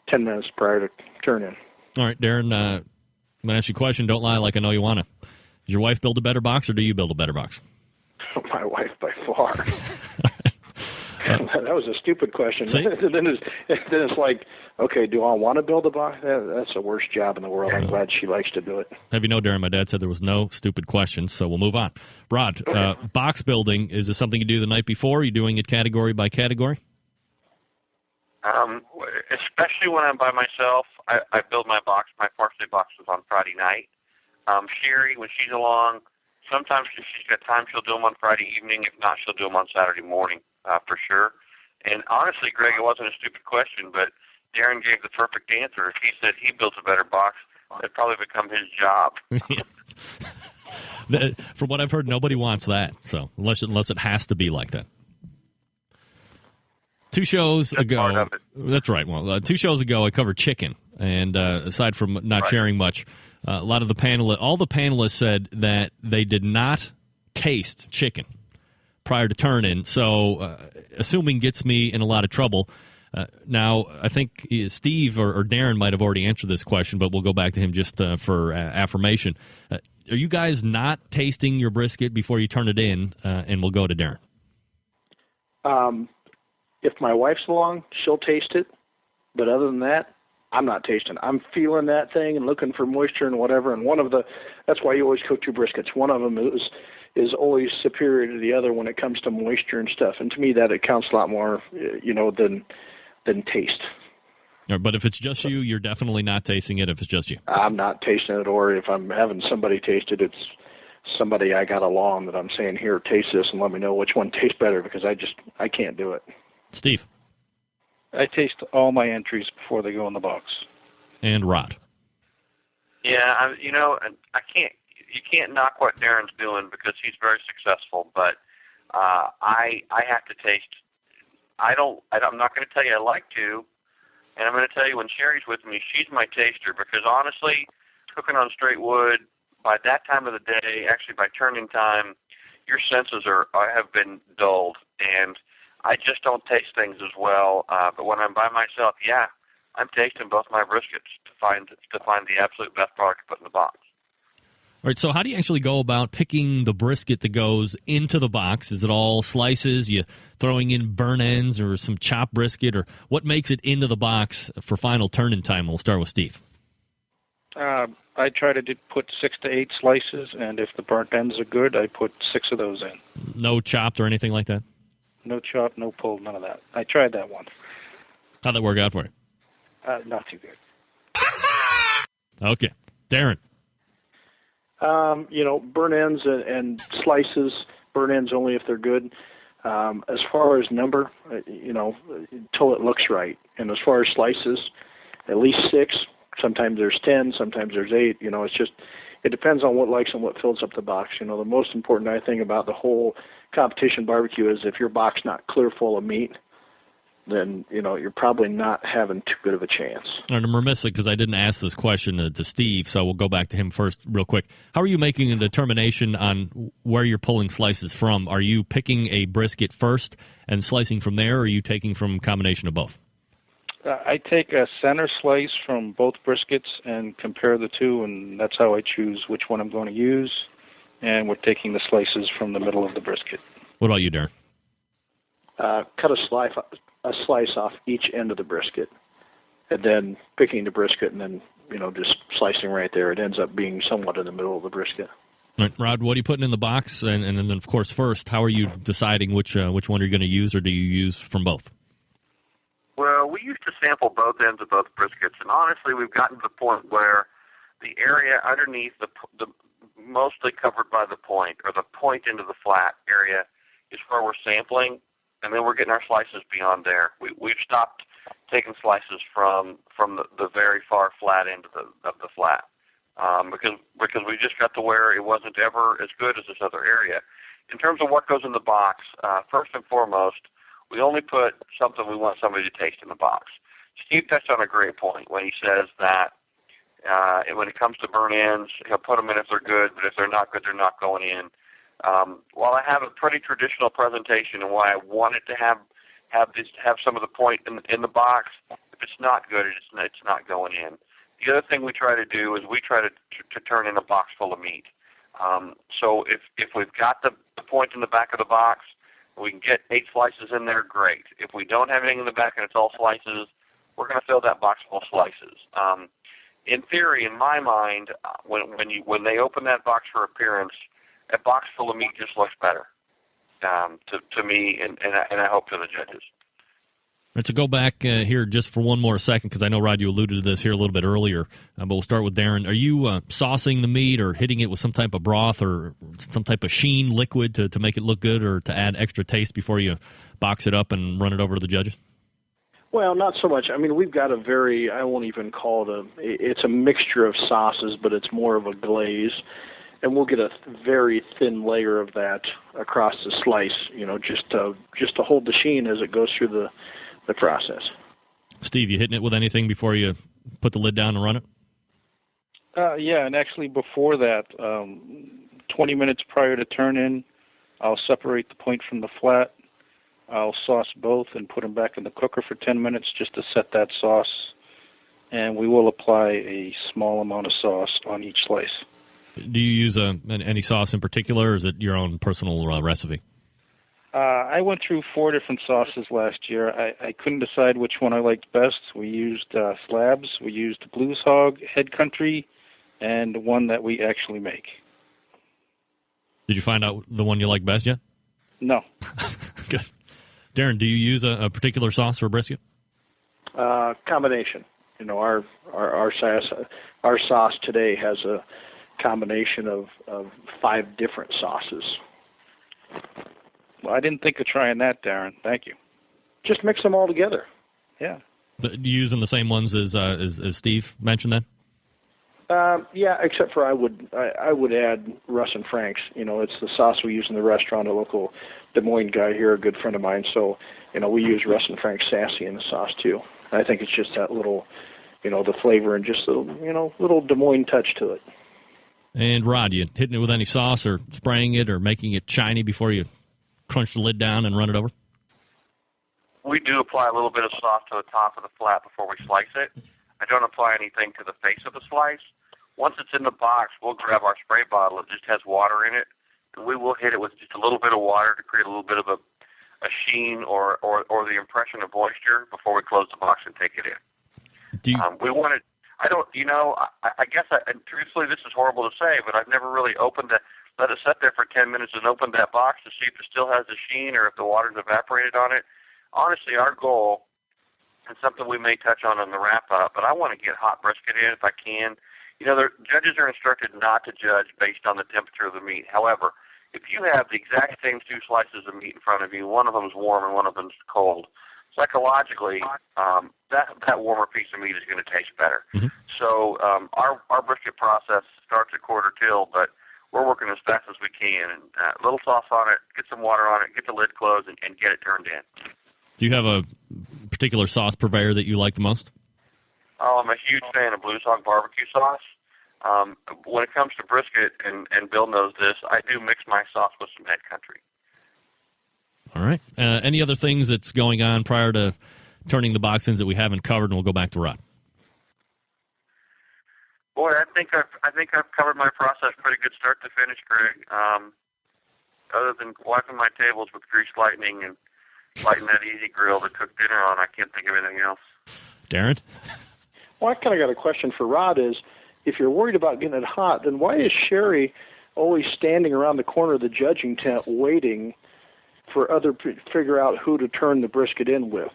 10 minutes prior to turn in. All right, Darren, I'm going to ask you a question. Don't lie like I know you want to. Does your wife build a better box, or do you build a better box? My wife, by far. That was a stupid question. then it's like, okay, do I want to build a box? That's the worst job in the world. I'm glad she likes to do it. Have you know, Darren, my dad said there was no stupid questions, so we'll move on. Rod, box building, is this something you do the night before? Are you doing it category by category? Especially when I'm by myself, I build my parsley boxes on Friday night. Sherry, when she's along, sometimes if she's got time, she'll do them on Friday evening. If not, she'll do them on Saturday morning, for sure. And honestly, Greg, it wasn't a stupid question, but Darren gave the perfect answer. If he said he built a better box, it'd probably become his job. From what I've heard, nobody wants that. So unless it has to be like that. 2 shows ago, that's right. Well, 2 shows ago, I covered chicken, and aside from not sharing much, a lot of all the panelists said that they did not taste chicken prior to turn-in. So, assuming gets me in a lot of trouble. Now, I think Steve or Darren might have already answered this question, but we'll go back to him just for affirmation. Are you guys not tasting your brisket before you turn it in? And we'll go to Darren. If my wife's along, she'll taste it. But other than that, I'm not tasting it. I'm feeling that thing and looking for moisture and whatever. And that's why you always cook 2 briskets. One of them is always superior to the other when it comes to moisture and stuff. And to me, that it counts a lot more, than taste. But if it's just you, you're definitely not tasting it if it's just you. I'm not tasting it, or if I'm having somebody taste it, it's somebody I got along that I'm saying, here, taste this and let me know which one tastes better, because I can't do it. Steve? I taste all my entries before they go in the box. And Rod? Yeah, you can't knock what Darren's doing because he's very successful, but I have to taste. I'm not going to tell you I like to, and I'm going to tell you when Sherry's with me, she's my taster, because honestly, cooking on straight wood, by that time of the day, actually by turning time, your senses have been dulled, and I just don't taste things as well. But when I'm by myself, yeah, I'm tasting both my briskets to find the absolute best product to put in the box. All right, so how do you actually go about picking the brisket that goes into the box? Is it all slices? You throwing in burn ends or some chopped brisket? Or what makes it into the box for final turn-in time? We'll start with Steve. I try to put 6 to 8 slices, and if the burnt ends are good, I put 6 of those in. No chopped or anything like that? No chop, no pull, none of that. I tried that once. How'd that work out for you? Not too good. Okay. Darren? Burn ends and slices, burn ends only if they're good. As far as number, until it looks right. And as far as slices, at least 6. Sometimes there's 10, sometimes there's 8. It depends on what likes and what fills up the box. The most important, I think, about the whole competition barbecue is if your box not clear full of meat, then, you're probably not having too good of a chance. And I'm remiss because I didn't ask this question to Steve, so we'll go back to him first real quick. How are you making a determination on where you're pulling slices from? Are you picking a brisket first and slicing from there, or are you taking from a combination of both? I take a center slice from both briskets and compare the two, and that's how I choose which one I'm going to use. And we're taking the slices from the middle of the brisket. What about you, Darren? Cut a slice off each end of the brisket, and then picking the brisket and then, just slicing right there. It ends up being somewhat in the middle of the brisket. Right, Rod, what are you putting in the box? And then, of course, first, how are you deciding which one you're going to use, or do you use from both? Well, we used to sample both ends of both briskets, and honestly, we've gotten to the point where the area underneath the mostly covered by the point, or the point into the flat area, is where we're sampling, and then we're getting our slices beyond there. We've stopped taking slices from the very far flat end of the flat because we just got to where it wasn't ever as good as this other area. In terms of what goes in the box, first and foremost, we only put something we want somebody to taste in the box. Steve touched on a great point when he says that when it comes to burn ends, he'll put them in if they're good, but if they're not good, they're not going in. While I have a pretty traditional presentation and why I wanted to have some of the point in the box, if it's not good, it's not going in. The other thing we try to do is we try to turn in a box full of meat. So if we've got the point in the back of the box, we can get 8 slices in there, great. If we don't have anything in the back and it's all slices, we're going to fill that box full of slices. In theory, in my mind, when they open that box for appearance, a box full of meat just looks better to me, and I hope to the judges. Right, so go back here just for one more second, because I know, Rod, you alluded to this here a little bit earlier, but we'll start with Darren. Are you saucing the meat or hitting it with some type of broth or some type of sheen liquid to make it look good, or to add extra taste before you box it up and run it over to the judges? Well, not so much. I mean, we've got I won't even call it it's a mixture of sauces, but it's more of a glaze. And we'll get a very thin layer of that across the slice, just to hold the sheen as it goes through the process. Steve, you hitting it with anything before you put the lid down and run it? Yeah, and actually before that, 20 minutes prior to turn-in, I'll separate the point from the flat. I'll sauce both and put them back in the cooker for 10 minutes just to set that sauce. And we will apply a small amount of sauce on each slice. Do you use any sauce in particular, or is it your own personal recipe? I went through 4 different sauces last year. I couldn't decide which one I liked best. We used Slabs, we used Blues Hog, Head Country, and one that we actually make. Did you find out the one you like best yet? No. Good. Darren, do you use a particular sauce for brisket? Combination. Our sauce today has a combination of 5 different sauces. Well, I didn't think of trying that, Darren. Thank you. Just mix them all together. Yeah. You using the same ones as Steve mentioned then? Yeah, except for I would add Russ and Frank's. It's the sauce we use in the restaurant. A local Des Moines guy here, a good friend of mine. So, we use Russ and Frank's Sassy in the sauce too. I think it's just that little, the flavor and just a little Des Moines touch to it. And Rod, you hitting it with any sauce or spraying it or making it shiny before you crunch the lid down and run it over? We do apply a little bit of sauce to the top of the flat before we slice it. I don't apply anything to the face of the slice. Once it's in the box, we'll grab our spray bottle. It just has water in it, and we will hit it with just a little bit of water to create a little bit of a sheen or the impression of moisture before we close the box and take it in. We wanted. I guess, truthfully, this is horrible to say, but I've never really let it sit there for 10 minutes and opened that box to see if it still has the sheen or if the water's evaporated on it. Honestly, our goal, and something we may touch on in the wrap-up, but I want to get hot brisket in if I can. The judges are instructed not to judge based on the temperature of the meat. However, if you have the exact same 2 slices of meat in front of you, one of them is warm and one of them is cold, psychologically, that warmer piece of meat is going to taste better. Mm-hmm. So our brisket process starts at quarter till, but we're working as fast as we can. And a little sauce on it, get some water on it, get the lid closed, and get it turned in. Do you have a particular sauce purveyor that you like the most? Oh, I'm a huge fan of Blues Hog barbecue sauce. When it comes to brisket, and Bill knows this, I do mix my sauce with some Head Country. All right. Any other things that's going on prior to turning the box ins that we haven't covered, and we'll go back to Rod? Boy, I think I've covered my process pretty good start to finish, Greg. Other than wiping my tables with greased lightning and lighting that easy grill to cook dinner on, I can't think of anything else. Darren? Well, I kind of got a question for Rod is, if you're worried about getting it hot, then why is sherry always standing around the corner of the judging tent waiting for figure out who to turn the brisket in with.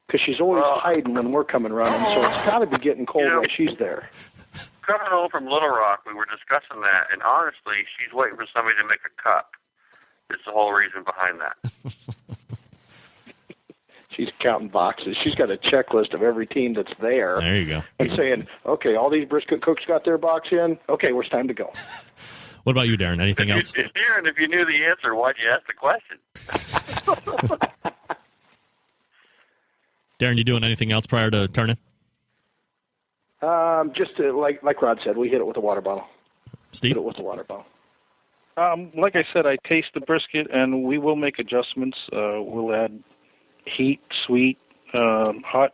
Because she's always hiding when we're coming running, so it's got to be getting cold when she's there. Coming home from Little Rock, we were discussing that, and honestly, she's waiting for somebody to make a cup. It's the whole reason behind that. She's counting boxes. She's got a checklist of every team that's there. There you go. And saying, okay, all these brisket cooks got their box in. Okay, well, it's time to go. What about you, Darren? Anything else? Darren, if you knew the answer, why'd you ask the question? Darren, you doing anything else prior to turning? Just like Rod said, we hit it with a water bottle. Steve? Hit it with a water bottle. Like I said, I taste the brisket, and we will make adjustments. We'll add heat, sweet, hot.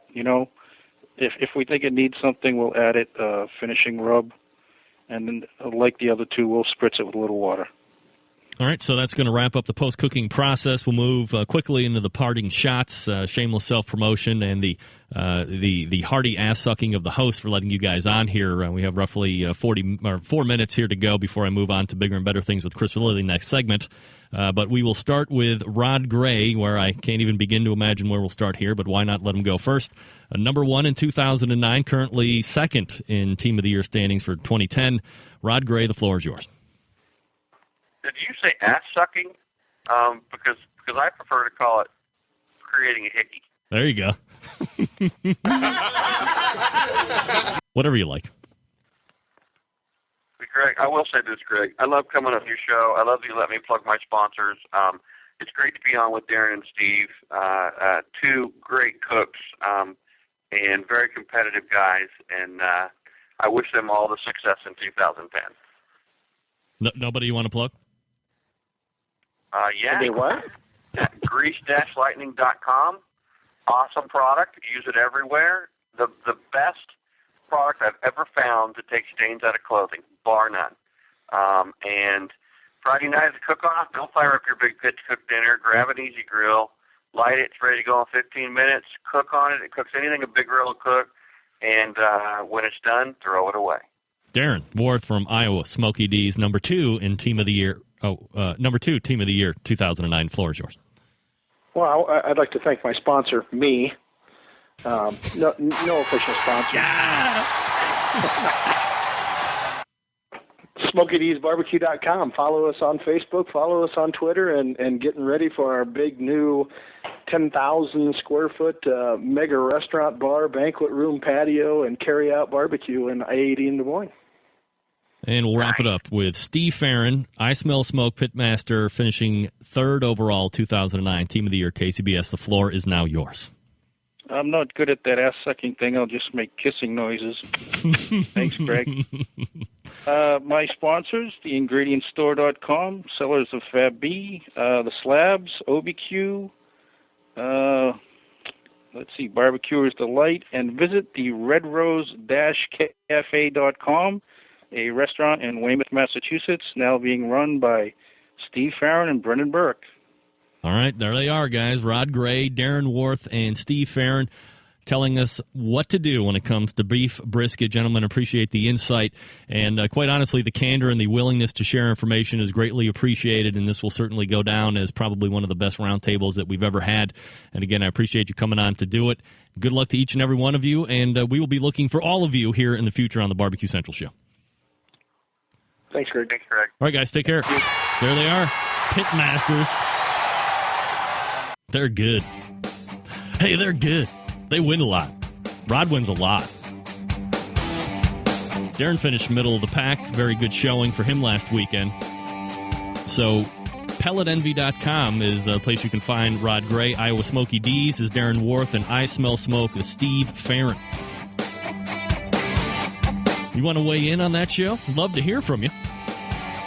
If we think it needs something, we'll add it. Finishing rub, and then like the other two, we'll spritz it with a little water. All right, so that's going to wrap up the post-cooking process. We'll move quickly into the parting shots, shameless self-promotion, and the hearty ass-sucking of the host for letting you guys on here. We have roughly 4 minutes here to go before I move on to bigger and better things with Chris Lilly next segment. But we will start with Rod Gray, where I can't even begin to imagine where we'll start here, but why not let him go first? Number 1 in 2009, currently second in Team of the Year standings for 2010. Rod Gray, the floor is yours. Did you say ass-sucking? Because I prefer to call it creating a hickey. There you go. Whatever you like. Greg, I will say this, Greg. I love coming on your show. I love that you let me plug my sponsors. It's great to be on with Darren and Steve, two great cooks and very competitive guys, and I wish them all the success in 2010. Nobody you want to plug? Yeah. They what? Grease-lightning.com. Awesome product. Use it everywhere. The best product I've ever found to take stains out of clothing, bar none. And Friday night is a cook-off. Don't fire up your big pit to cook dinner. Grab an easy grill. Light it. It's ready to go in 15 minutes. Cook on it. It cooks anything a big grill will cook. And when it's done, throw it away. Darren Warth from Iowa, Smoky D's, number 2 in Team of the Year. Number 2 Team of the Year 2009. Floor is yours. Well, I'd like to thank my sponsor, me. No official sponsor. Yeah. SmokyD'sBarbecue.com. Follow us on Facebook. Follow us on Twitter, and getting ready for our big new 10,000 square foot mega restaurant, bar, banquet room, patio, and carry out barbecue in I-80 in Des Moines. And we'll wrap it up with Steve Farrin, I Smell Smoke Pitmaster, finishing 3rd overall 2009 Team of the Year KCBS. The floor is now yours. I'm not good at that ass-sucking thing. I'll just make kissing noises. Thanks, Greg. My sponsors, theingredientstore.com, sellers of Fab B, the Slabs, OBQ, Barbecuer's Delight, and visit the redrose-cafe.com, a restaurant in Weymouth, Massachusetts, now being run by Steve Farrin and Brendan Burke. All right, there they are, guys. Rod Gray, Darren Warth, and Steve Farrin telling us what to do when it comes to beef brisket. Gentlemen, appreciate the insight. And quite honestly, the candor and the willingness to share information is greatly appreciated, and this will certainly go down as probably one of the best roundtables that we've ever had. And again, I appreciate you coming on to do it. Good luck to each and every one of you, and we will be looking for all of you here in the future on the Barbecue Central Show. Thanks, Greg. Thanks, Greg. All right, guys, take care. There they are, Pitmasters. They're good. Hey, they're good. They win a lot. Rod wins a lot. Darren finished middle of the pack. Very good showing for him last weekend. So pelletenvy.com is a place you can find Rod Gray. Iowa Smoky D's is Darren Warth, and I Smell Smoke is Steve Farrin. You want to weigh in on that show? Love to hear from you.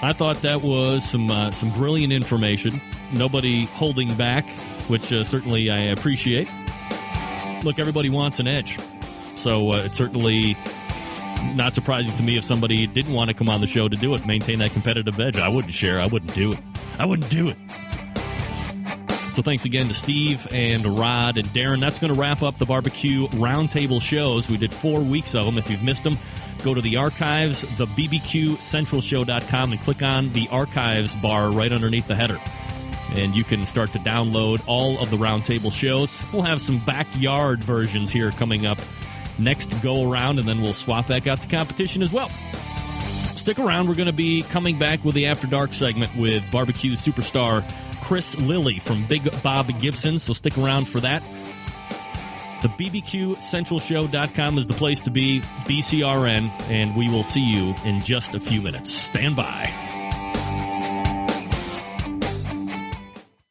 I thought that was some brilliant information. Nobody holding back, which certainly I appreciate. Look, everybody wants an edge. So it's certainly not surprising to me if somebody didn't want to come on the show to do it, maintain that competitive edge. I wouldn't share. I wouldn't do it. So thanks again to Steve and Rod and Darren. That's going to wrap up the Barbecue Roundtable shows. We did 4 weeks of them. If you've missed them, go to the archives, the bbqcentralshow.com, and click on the archives bar right underneath the header. And you can start to download all of the roundtable shows. We'll have some backyard versions here coming up next go-around, and then we'll swap back out to competition as well. Stick around. We're going to be coming back with the After Dark segment with barbecue superstar Chris Lilly from Big Bob Gibson, so stick around for that. The bbqcentralshow.com is the place to be, BCRN, and we will see you in just a few minutes. Stand by.